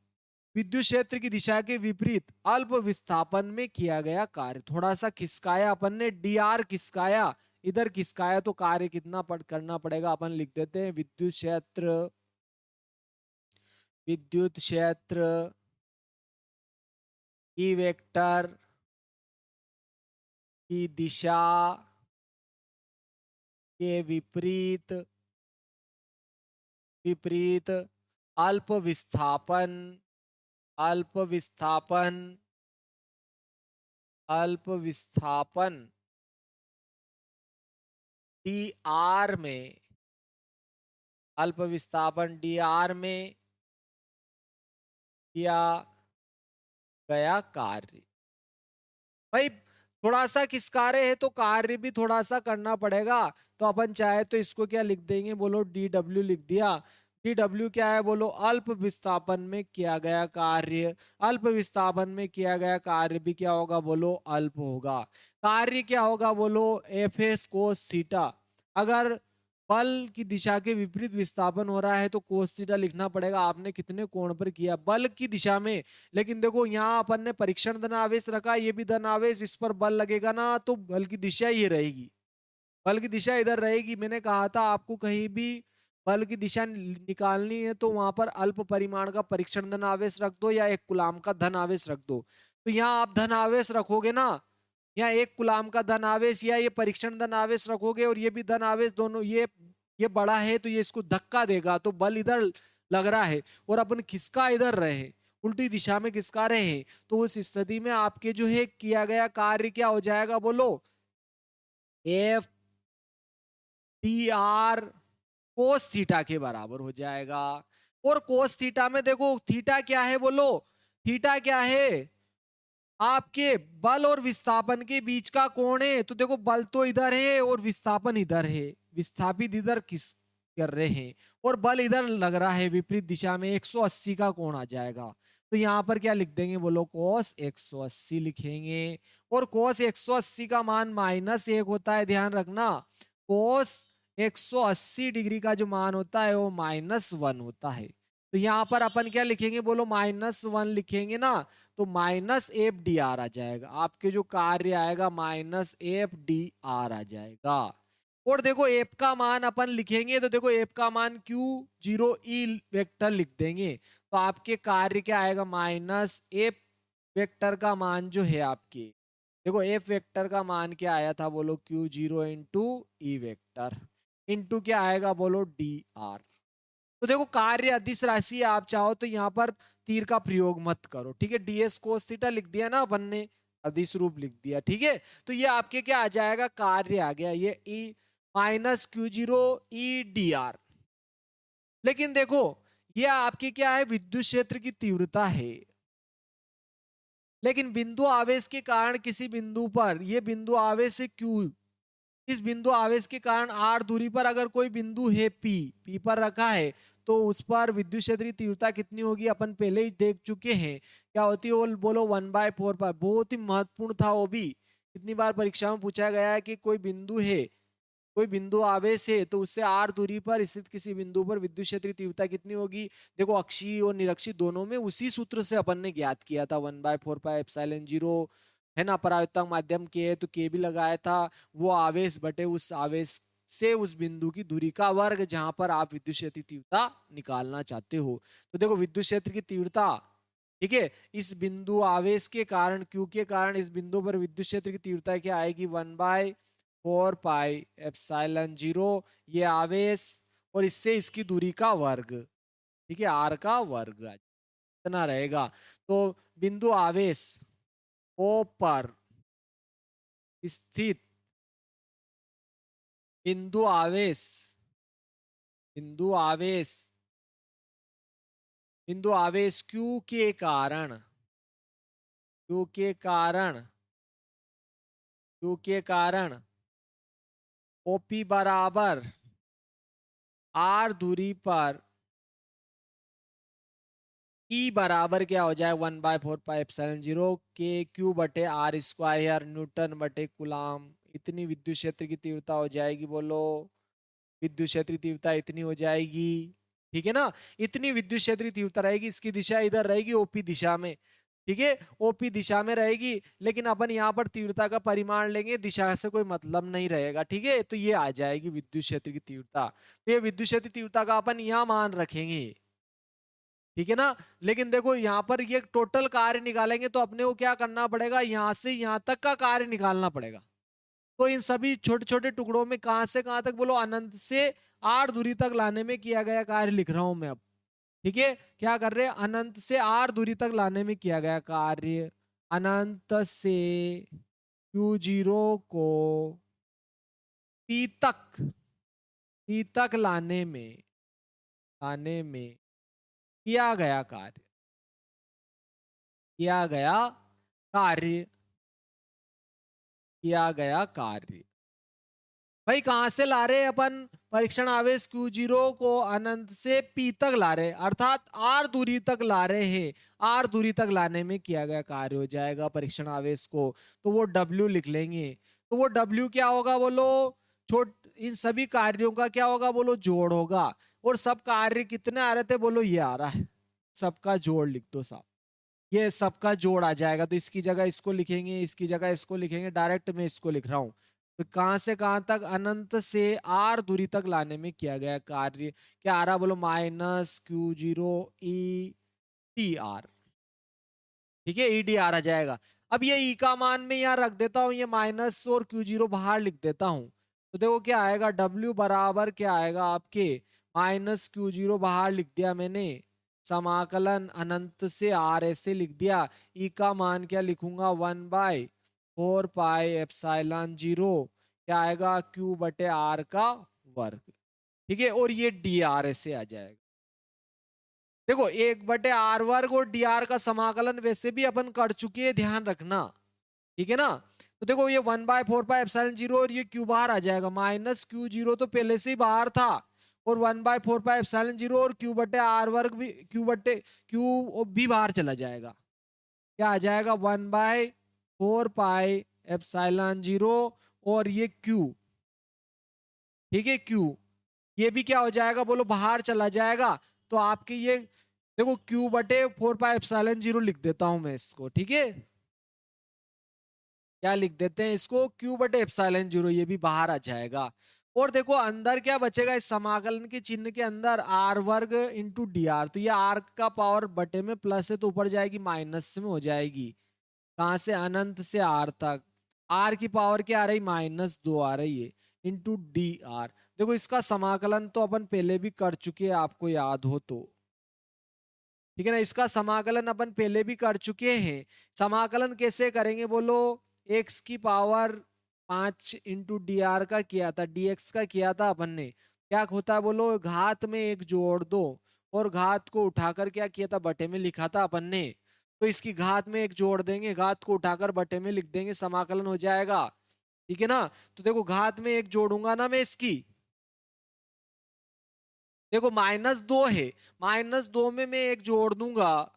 विद्युत क्षेत्र की दिशा के विपरीत अल्प विस्थापन में किया गया कार्य, थोड़ा सा खिसकाया अपन ने, dr खिसकाया, इधर खिसकाया, तो कार्य कितना करना पड़ेगा, अपन लिख देते हैं विद्युत क्षेत्र, विद्युत क्षेत्र ई वेक्टर की दिशा के विपरीत, विपरीत अल्प विस्थापन, अल्प विस्थापन, अल्प विस्थापन dr में, अल्प विस्थापन dr में किया गया कार्य। भाई थोड़ा सा किसका रहे है तो कार्य भी थोड़ा सा करना पड़ेगा, तो अपन चाहे तो इसको क्या लिख देंगे बोलो, dw लिख दिया। dw क्या है बोलो, अल्प विस्थापन में किया गया कार्य, अल्प विस्थापन में किया गया कार्य भी क्या होगा बोलो, अल्प होगा। कार्य क्या होगा बोलो, Fs cos थीटा, अगर बल की दिशा के विपरीत विस्थापन हो रहा है तो कोस थीटा लिखना पड़ेगा, आपने कितने कोण पर किया, बल की दिशा में। लेकिन देखो यहाँ अपन ने परीक्षण धन आवेश रखा, ये भी धन आवेश, इस पर बल लगेगा ना तो बल की दिशा ये रहेगी, बल की दिशा इधर रहेगी। मैंने कहा था आपको कहीं भी बल की दिशा निकालनी है तो वहां पर अल्प परिमाण का परीक्षण धन आवेश रख दो या 1 कूलाम का धन आवेश रख दो। तो यहाँ आप धन आवेश रखोगे ना, यहाँ 1 कूलाम का धन आवेश या ये परीक्षण धन आवेश रखोगे और ये भी धन आवेश, दोनों ये बड़ा है तो ये इसको धक्का देगा, तो बल इधर लग रहा है और अपन खिसका इधर रहे हैं, उल्टी दिशा में खिसका रहे हैं, तो उस स्थिति में आपके जो है किया गया कार्य क्या हो जाएगा बोलो, F dr कोस थीटा के बराबर हो जाएगा। और कोस थीटा में देखो थीटा क्या है बोलो, थीटा क्या है, आपके बल और विस्थापन के बीच का कोण है। तो देखो बल तो इधर है और विस्थापन इधर है, विस्थापित इधर किस कर रहे हैं और बल इधर लग रहा है विपरीत दिशा में, 180 का कोण आ जाएगा। तो यहाँ पर क्या लिख देंगे बोलो, cos 180 लिखेंगे। और cos 180 का मान -1 होता है, ध्यान रखना। cos 180 डिग्री का जो मान होता है वो -1 होता है। तो यहाँ पर अपन क्या लिखेंगे बोलो, -1 लिखेंगे ना, तो -FDR आ जाएगा। आपके जो कार्य आएगा -FDR आ जाएगा। और देखो एफ का मान अपन लिखेंगे, तो देखो एफ का मान Q0E वेक्टर लिख देंगे। तो आपके कार्य क्या आएगा, -F वेक्टर का मान जो है आपके, देखो एफ वेक्टर का मान क्या आया था बोलो, Q0 into E vector into क्या आएगा बोलो, DR। तो देखो कार्य अदिश राशि है, आप चाहो तो यहाँ पर तीर का प्रयोग मत करो, ठीक है। ds cos थीटा लिख दिया ना अपन ने, अदिश रूप लिख दिया, ठीक है। तो ये आपके क्या आ जाएगा, कार्य आ गया ये e -Q0 EDR। लेकिन देखो ये आपकी क्या है, विद्युत क्षेत्र की तीव्रता है। लेकिन बिंदु आवेश के कारण किसी बिंदु पर, ये बिंदु आवेश से Q, इस बिंदु आवेश के कारण r दूरी पर अगर कोई बिंदु है P पर रखा है, तो उस पर विद्युत क्षेत्र की तीव्रता कितनी होगी, अपन पहले ही देख चुके हैं। क्या होती है वो बोलो, 1/4 पर। बहुत ही महत्वपूर्ण था वो भी, कितनी बार परीक्षा में पूछा गया है कि कोई बिंदु है, कोई बिंदु आवेश है, तो उससे r दूरी पर स्थित किसी बिंदु पर विद्युत क्षेत्र की तीव्रता कितनी होगी। देखो अक्षीय और निरक्षीय दोनों में उसी सूत्र से अपन ने ज्ञात किया था, 1/4πε0 है ना। परावर्तक माध्यम के है तो के भी लगाया था, वो आवेश बटे उस आवेश से उस बिंदु की दूरी का वर्ग, जहां पर आप विद्युत क्षेत्र की तीव्रता निकालना चाहते हो। तो देखो विद्युत क्षेत्र की तीव्रता, ठीक है, इस बिंदु आवेश के कारण, क्यू के कारण इस बिंदु पर विद्युत क्षेत्र की तीव्रता क्या आएगी, 1/4πε0, ये आवेश और इससे इसकी दूरी का वर्ग, ठीक है, आर का वर्ग इतना रहेगा। तो बिंदु आवेश ओ पर स्थित बिंदु आवेश, बिंदु आवेश, बिंदु आवेश क्यू के कारण, क्यू के कारण, क्यू के कारण ओपी बराबर आर दूरी पर ई बराबर क्या हो जाए, 1/4πε0 के क्यू बटे आर स्क्वायर न्यूटन बटे कुलाम। इतनी विद्युत क्षेत्र की तीव्रता हो जाएगी बोलो, विद्युत क्षेत्र की तीव्रता इतनी हो जाएगी, ठीक है ना। इतनी विद्युत क्षेत्र की तीव्रता रहेगी, इसकी दिशा इधर रहेगी ओपी दिशा में, ठीक है, ओपी दिशा में रहेगी। लेकिन अपन यहाँ पर तीव्रता का परिमाण लेंगे, दिशा से कोई मतलब नहीं रहेगा, ठीक है। तो ये आ जाएगी विद्युत क्षेत्र की तीव्रता। तो ये विद्युत क्षेत्र की तीव्रता का अपन यहाँ मान रखेंगे, ठीक है ना। लेकिन देखो यहाँ पर ये टोटल कार्य निकालेंगे तो अपने को क्या करना पड़ेगा, यहाँ से यहाँ तक का कार्य निकालना पड़ेगा। तो इन सभी छोटे छोटे टुकड़ों में कहां से कहां तक बोलो, अनंत से आर दूरी तक लाने में किया गया कार्य लिख रहा हूं मैं अब, ठीक है। क्या कर रहे हैं, अनंत से आर दूरी तक लाने में किया गया कार्य, अनंत से Q0 को पी तक लाने में किया गया कार्य, किया गया कार्य, किया गया कार्य। भाई कहां से ला रहे अपन, परीक्षण आवेश Q0 को अनंत से P तक ला रहे, अर्थात R दूरी तक ला रहे हैं। R दूरी तक लाने में किया गया कार्य हो जाएगा परीक्षण आवेश को, तो वो W लिख लेंगे। तो वो W क्या होगा बोलो, छोट इन सभी कार्यों का क्या होगा बोलो, जोड़ होगा। और सब कार्य कितने आ रहे थे बोलो, ये आ रहा है, सबका जोड़ लिख दो साहब, ये सबका जोड़ आ जाएगा। तो इसकी जगह इसको लिखेंगे, इसकी जगह इसको लिखेंगे, डायरेक्ट मैं इसको लिख रहा हूं। तो कहां से कहां तक, अनंत से आर दूरी तक लाने में किया गया कार्य क्या आ रहा बोलो, -Q0 EDR, ठीक है, EDR आ जाएगा। अब ये ई का मान मैं यहाँ रख देता हूं, ये माइनस और Q0 बाहर लिख देता हूं। तो देखो क्या आएगा, W बराबर क्या आएगा आपके, -Q0 बाहर लिख दिया मैंने, समाकलन अनंत से आर ऐसे लिख दिया। ई का मान क्या लिखूंगा, 1/4πε0 क्या आएगा, Q बटे आर का वर्ग, ठीक है। और ये डी आर ऐसे आ जाएगा। देखो 1/r² और dr का समाकलन वैसे भी अपन कर चुके हैं, ध्यान रखना, ठीक है ना। तो देखो ये 1/4πε0 और ये क्यू बाहर आ जाएगा, माइनस Q0 तो पहले से ही बाहर था, और 1/4πε0 और Q/r² भी Q भी बाहर चला जाएगा। क्या आ जाएगा 1/4πε0 और ये Q, ठीक है Q, ये भी क्या हो जाएगा बोलो, बाहर चला जाएगा। तो आपके ये देखो Q/4πε0 लिख देता हूं मैं इसको, ठीक है। क्या लिख देते हैं इसको, Q/ε0, ये भी बाहर आ जाएगा। और देखो अंदर क्या बचेगा, इस समाकलन के चिन्ह के अंदर r² इंटू dr, तो ये r का पावर बटे में प्लस है तो ऊपर जाएगी माइनस में हो जाएगी, कहां से, अनंत से r तक। r की पावर क्या आ रही, -2 आ रही है, इंटू dr। देखो इसका समाकलन तो अपन पहले भी कर चुके हैं, आपको याद हो तो, ठीक है ना। इसका समाकलन अपन पहले भी कर चुके हैं। समाकलन कैसे करेंगे बोलो, x की पावर 5 इंटू dr का किया था, dx का किया था अपन ने, क्या होता है बोलो, घात में एक जोड़ दो, और घात को उठाकर क्या किया था, बटे में लिखा था अपन ने। तो इसकी घात में एक जोड़ देंगे, घात को उठाकर बटे में लिख देंगे, समाकलन हो जाएगा, ठीक है ना। तो देखो घात में एक जोड़ूंगा ना मैं इसकी, देखो -2 है, -2 में मैं एक जोड़ दूंगा,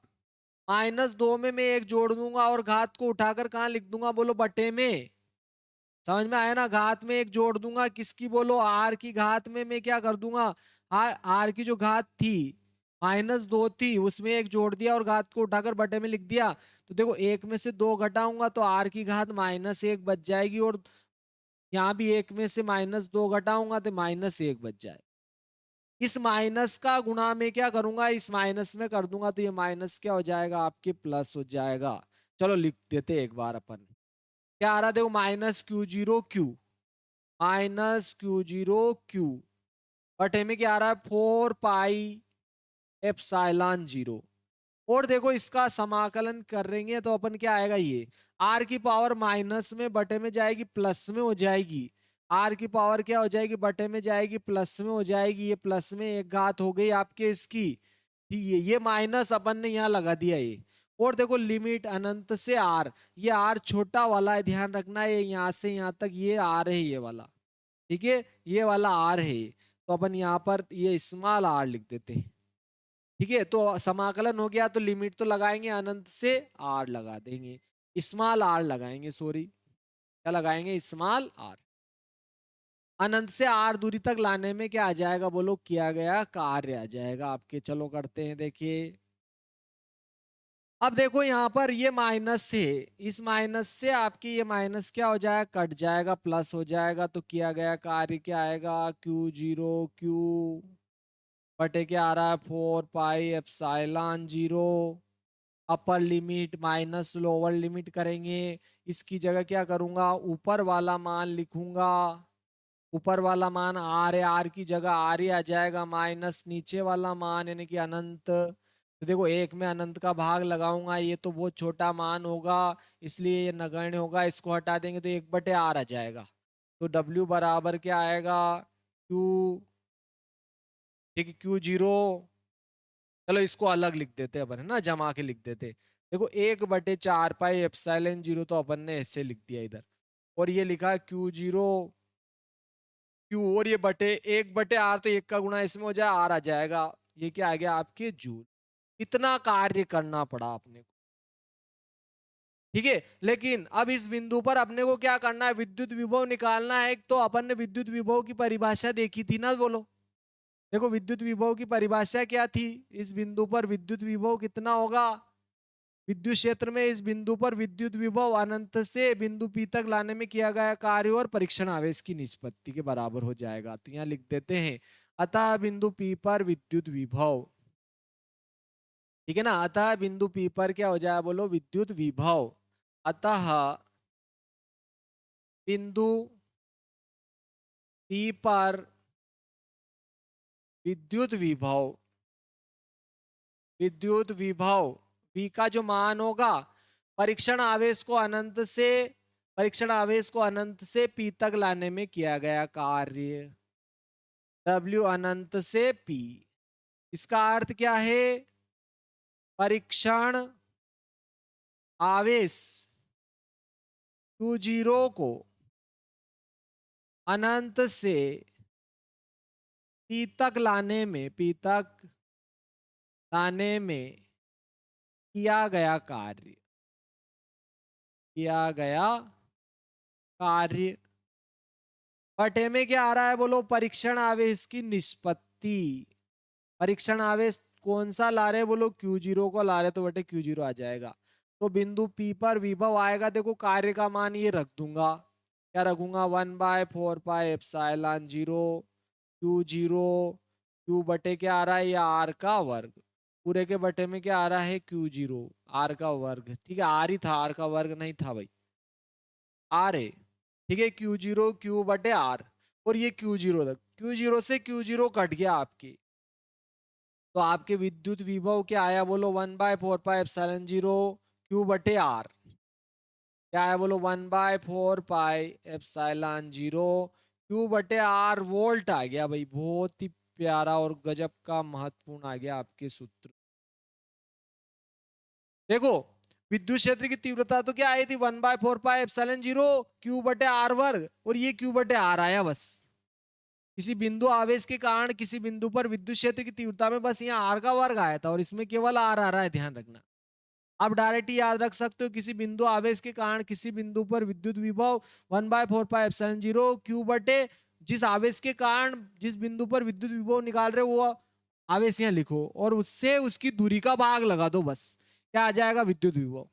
-2 में मैं एक जोड़ दूंगा और घात को उठाकर कहाँ लिख दूंगा बोलो, बटे में। समझ में आया ना, घात में एक जोड़ दूंगा, किसकी बोलो, r की घात में मैं क्या कर दूंगा, r की जो घात थी -2 थी, उसमें एक जोड़ दिया और घात को उठाकर बटे में लिख दिया। तो देखो एक में से दो घटाऊंगा तो r की घात -1 बच जाएगी, और यहाँ भी एक में से -2 घटाऊंगा तो -1 बच जाए। इस माइनस का गुणा में क्या करूंगा, इस माइनस में कर दूंगा, तो ये माइनस क्या हो जाएगा आपके, प्लस हो जाएगा। चलो लिख देते एक बार अपन, क्या आ रहा देखो, -Q0Q, -Q0Q बटे में क्या आ रहा है, 4πε0। और देखो इसका समाकलन करेंगे तो अपन क्या आएगा, ये r की पावर माइनस में बटे में जाएगी, प्लस में हो जाएगी। r की पावर क्या हो जाएगी, बटे में जाएगी, प्लस में हो जाएगी। ये प्लस में एक घात हो गई आपके इसकी, ठीक है। ये माइनस अपन ने यहाँ लगा दिया ये। और देखो लिमिट अनंत से r, ये r छोटा वाला है, ध्यान रखना है, यहाँ से यहाँ तक ये r है, ये वाला, ठीक है, ये वाला r है। तो अपन यहाँ पर ये स्मॉल r लिख देते हैं, ठीक है। तो समाकलन हो गया, तो लिमिट तो लगाएंगे, अनंत से r लगा देंगे, स्मॉल r लगाएंगे, सॉरी क्या लगाएंगे, स्मॉल r। अनंत से r दूरी तक लाने में क्या आ जाएगा बोलो, किया गया कार्य आ जाएगा आपके। चलो करते हैं, देखिए अब देखो यहाँ पर ये माइनस है, इस माइनस से आपकी ये माइनस क्या हो जाएगा, कट जाएगा, प्लस हो जाएगा। तो किया गया कार्य क्या आएगा, Q0Q बटे क्या आ रहा है, 4πε0। Upper limit minus lower limit करेंगे, इसकी जगह क्या करूंगा, ऊपर वाला मान लिखूंगा, ऊपर वाला मान आर है, आर की जगह आर ही आ जाएगा, माइनस नीचे वाला मान यानी कि अनंत। तो देखो एक में अनंत का भाग लगाऊंगा, ये तो बहुत छोटा मान होगा इसलिए ये नगण्य होगा, इसको हटा देंगे तो 1/r आ जाएगा। तो W बराबर क्या आएगा, Q, ठीक है Q0। चलो इसको अलग लिख देते अपन, है ना, जमा के लिख देते। देखो 1/4πε0 तो अपन ने ऐसे लिख दिया इधर, और ये लिखा Q0Q, और ये बटे 1/r, तो 1 का गुणा इसमें हो जाए, r आ जाएगा। ये क्या आ गया आपके जूल। इतना कार्य करना पड़ा अपने को, ठीक है। लेकिन अब इस बिंदु पर अपने को क्या करना है, विद्युत विभव निकालना है। तो अपन ने विद्युत विभव की परिभाषा देखी थी ना, बोलो। देखो विद्युत विभव की परिभाषा क्या थी, इस बिंदु पर विद्युत विभव कितना होगा, विद्युत क्षेत्र में इस बिंदु पर विद्युत विभव अनंत से बिंदु P तक लाने में किया गया कार्य और परीक्षण आवेश की निष्पत्ति के बराबर हो जाएगा। तो यहाँ लिख देते हैं, अतः बिंदु P पर विद्युत विभव, ठीक है ना, अतः बिंदु P पर क्या हो जाएगा बोलो, विद्युत विभव। अतः बिंदु P पर विद्युत विभव, विद्युत विभव V का जो मान होगा, परीक्षण आवेश को अनंत से, परीक्षण आवेश को अनंत से P तक लाने में किया गया कार्य, W अनंत से P। इसका अर्थ क्या है, परीक्षण आवेश Q0 को अनंत से P तक लाने में किया गया कार्य बटे में क्या आ रहा है बोलो, परीक्षण आवेश की निष्पत्ति। परीक्षण आवेश कौन सा ला रहे बोलो, Q0 को ला रहे, तो बटे Q0 आ जाएगा। तो बिंदु P पर विभव आएगा, देखो कार्य का मान ये रख दूंगा, क्या रखूंगा, 1/4πε0 Q0 Q बटे क्या आ रहा है, या R का वर्ग, पूरे के बटे में क्या आ रहा है, Q0 R का वर्ग। ठीक है, R ही था, R का वर्ग नहीं था भाई, R है। ठीक है, Q0 Q बटे R, और ये Q0 तक, Q0 से Q0 कट गया आपके, तो आपके विद्युत विभव क्या आया बोलो, 1/4πε0 Q बटे R, क्या आया बोलो, 1/4πε0 Q बटे R वोल्ट आ गया भाई। बहुत ही प्यारा और गजब का महत्वपूर्ण आ गया आपके सूत्र। देखो विद्युत क्षेत्र की तीव्रता तो क्या आई थी, 1/4πε0 Q बटे R वर्ग, और ये Q बटे R आया बस। किसी बिंदु आवेश के कारण किसी बिंदु पर विद्युत क्षेत्र की तीव्रता में बस यहाँ R का वर्ग आया था, और इसमें केवल R आ रहा है, ध्यान रखना। आप डायरेक्ट याद रख सकते हो, किसी बिंदु आवेश के कारण किसी बिंदु पर विद्युत विभव 1/4πε0 Q बटे जिस आवेश के कारण जिस बिंदु पर विद्युत विभव निकाल रहे हो वो आवेश यहाँ लिखो, और उससे उसकी दूरी का भाग लगा दो, बस क्या आ जाएगा, विद्युत विभव।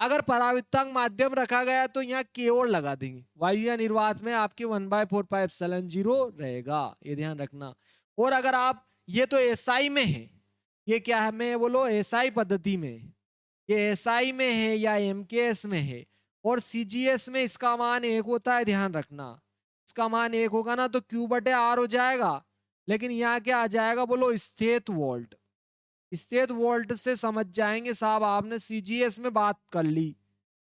अगर पराविद्युतांक माध्यम रखा गया तो यहाँ k और लगा देंगे, वायु या निर्वात में आपके 1/4πε0 रहेगा, ये ध्यान रखना। और अगर आप, ये तो एसआई में है, ये क्या है में बोलो, एसआई पद्धति में, ये एसआई में है या एमकेएस में है, और सीजीएस में इसका मान 1 होता है, ध्यान रखना। इसका मान 1 होगा ना तो Q बटे R हो जाएगा, लेकिन यहाँ क्या आ जाएगा बोलो, स्थित वोल्ट। स्थित वोल्ट से समझ जाएंगे साहब, आपने सीजीएस में बात कर ली।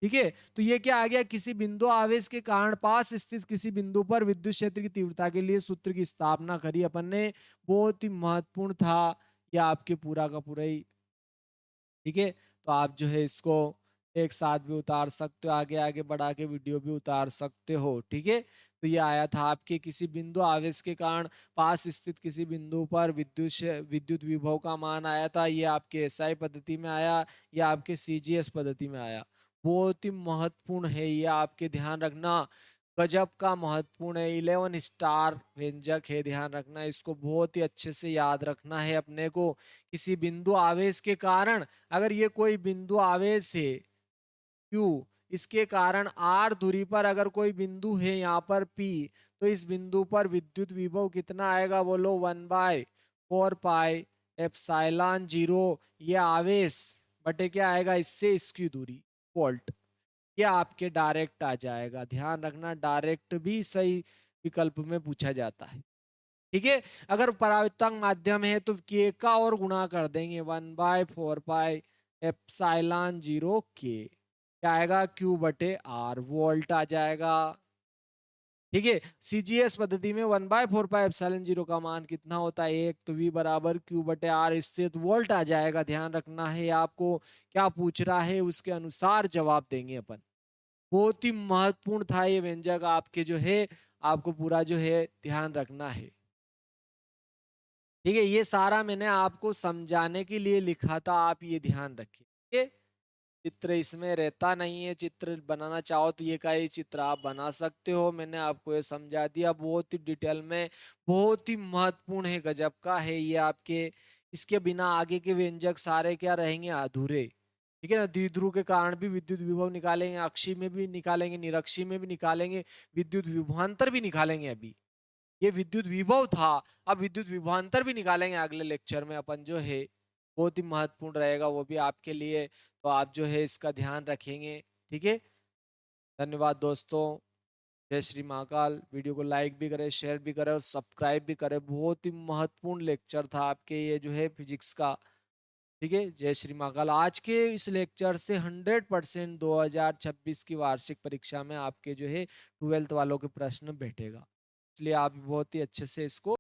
ठीक है, तो ये क्या आ गया, किसी बिंदु आवेश के कारण पास स्थित किसी बिंदु पर विद्युत क्षेत्र की तीव्रता के लिए सूत्र की स्थापना करी अपन ने, बहुत ही महत्वपूर्ण था ये आपके पूरा का पूरा ही। ठीक है, तो आप जो है इसको एक साथ भी उतार सकते हो, आगे आगे बढ़ा के वीडियो भी उतार सकते हो। ठीक है, तो ये आया था आपके किसी बिंदु आवेश के कारण पास स्थित किसी बिंदु पर विद्युत विभव का मान आया था, ये आपके एसआई पद्धति में आया, या आपके सीजीएस पद्धति में आया। बहुत ही महत्वपूर्ण है ये, आपके ध्यान रखना, गजब का महत्वपूर्ण है, 11 स्टार व्यंजक है, ध्यान रखना, इसको बहुत ही अच्छे से याद रखना है अपने को। किसी बिंदु आवेश के कारण, अगर ये कोई बिंदु आवेश है Q, इसके कारण R दूरी पर अगर कोई बिंदु है यहाँ पर P, तो इस बिंदु पर विद्युत विभव कितना आएगा बोलो, 1/4πε0, ये आवेश बटे क्या आएगा, इससे इसकी दूरी, वोल्ट। ये आपके डायरेक्ट आ जाएगा, ध्यान रखना, डायरेक्ट भी सही विकल्प में पूछा जाता है। ठीक है, अगर पराविद्युतांक माध्यम है तो k का और गुणा कर देंगे, 1/4πε0 k, क्या आएगा, Q बटे R वोल्ट आ जाएगा। ठीक है, सीजीएस पद्धति में 1/4πε0 का मान कितना होता है, 1, तो V बराबर Q बटे R स्थित वोल्ट आ जाएगा। ध्यान रखना है, आपको क्या पूछ रहा है उसके अनुसार जवाब देंगे अपन। बहुत ही महत्वपूर्ण था ये व्यंजक, आपके जो है आपको पूरा जो है ध्यान रखना है। ठीक है, ये सारा मैंने आपको समझाने के लिए लिखा था, आप ये ध्यान रखिए। ठीक है, चित्र इसमें रहता नहीं है, चित्र बनाना चाहो तो ये का ही चित्र आप बना सकते हो, मैंने आपको ये समझा दिया बहुत ही डिटेल में, बहुत ही महत्वपूर्ण है, गजब का है ये आपके। इसके बिना आगे के व्यंजक सारे क्या रहेंगे, अधूरे। ठीक है ना, द्विध्रुव के कारण भी विद्युत विभव निकालेंगे, अक्षी में भी निकालेंगे, निरक्षी में भी निकालेंगे, विद्युत विभवांतर भी निकालेंगे। अभी ये विद्युत विभव था, अब विद्युत विभवांतर भी निकालेंगे अगले लेक्चर में अपन जो है, बहुत ही महत्वपूर्ण रहेगा वो भी आपके लिए, तो आप जो है इसका ध्यान रखेंगे। ठीक है, धन्यवाद दोस्तों, जय श्री महाकाल। वीडियो को लाइक भी करें, शेयर भी करें और सब्सक्राइब भी करें, बहुत ही महत्वपूर्ण लेक्चर था आपके ये जो है फिजिक्स का। ठीक है, जय श्री महाकाल। आज के इस लेक्चर से 100% 2026 की वार्षिक परीक्षा में आपके जो है 12th वालों के प्रश्न बैठेगा, इसलिए आप बहुत ही अच्छे से इसको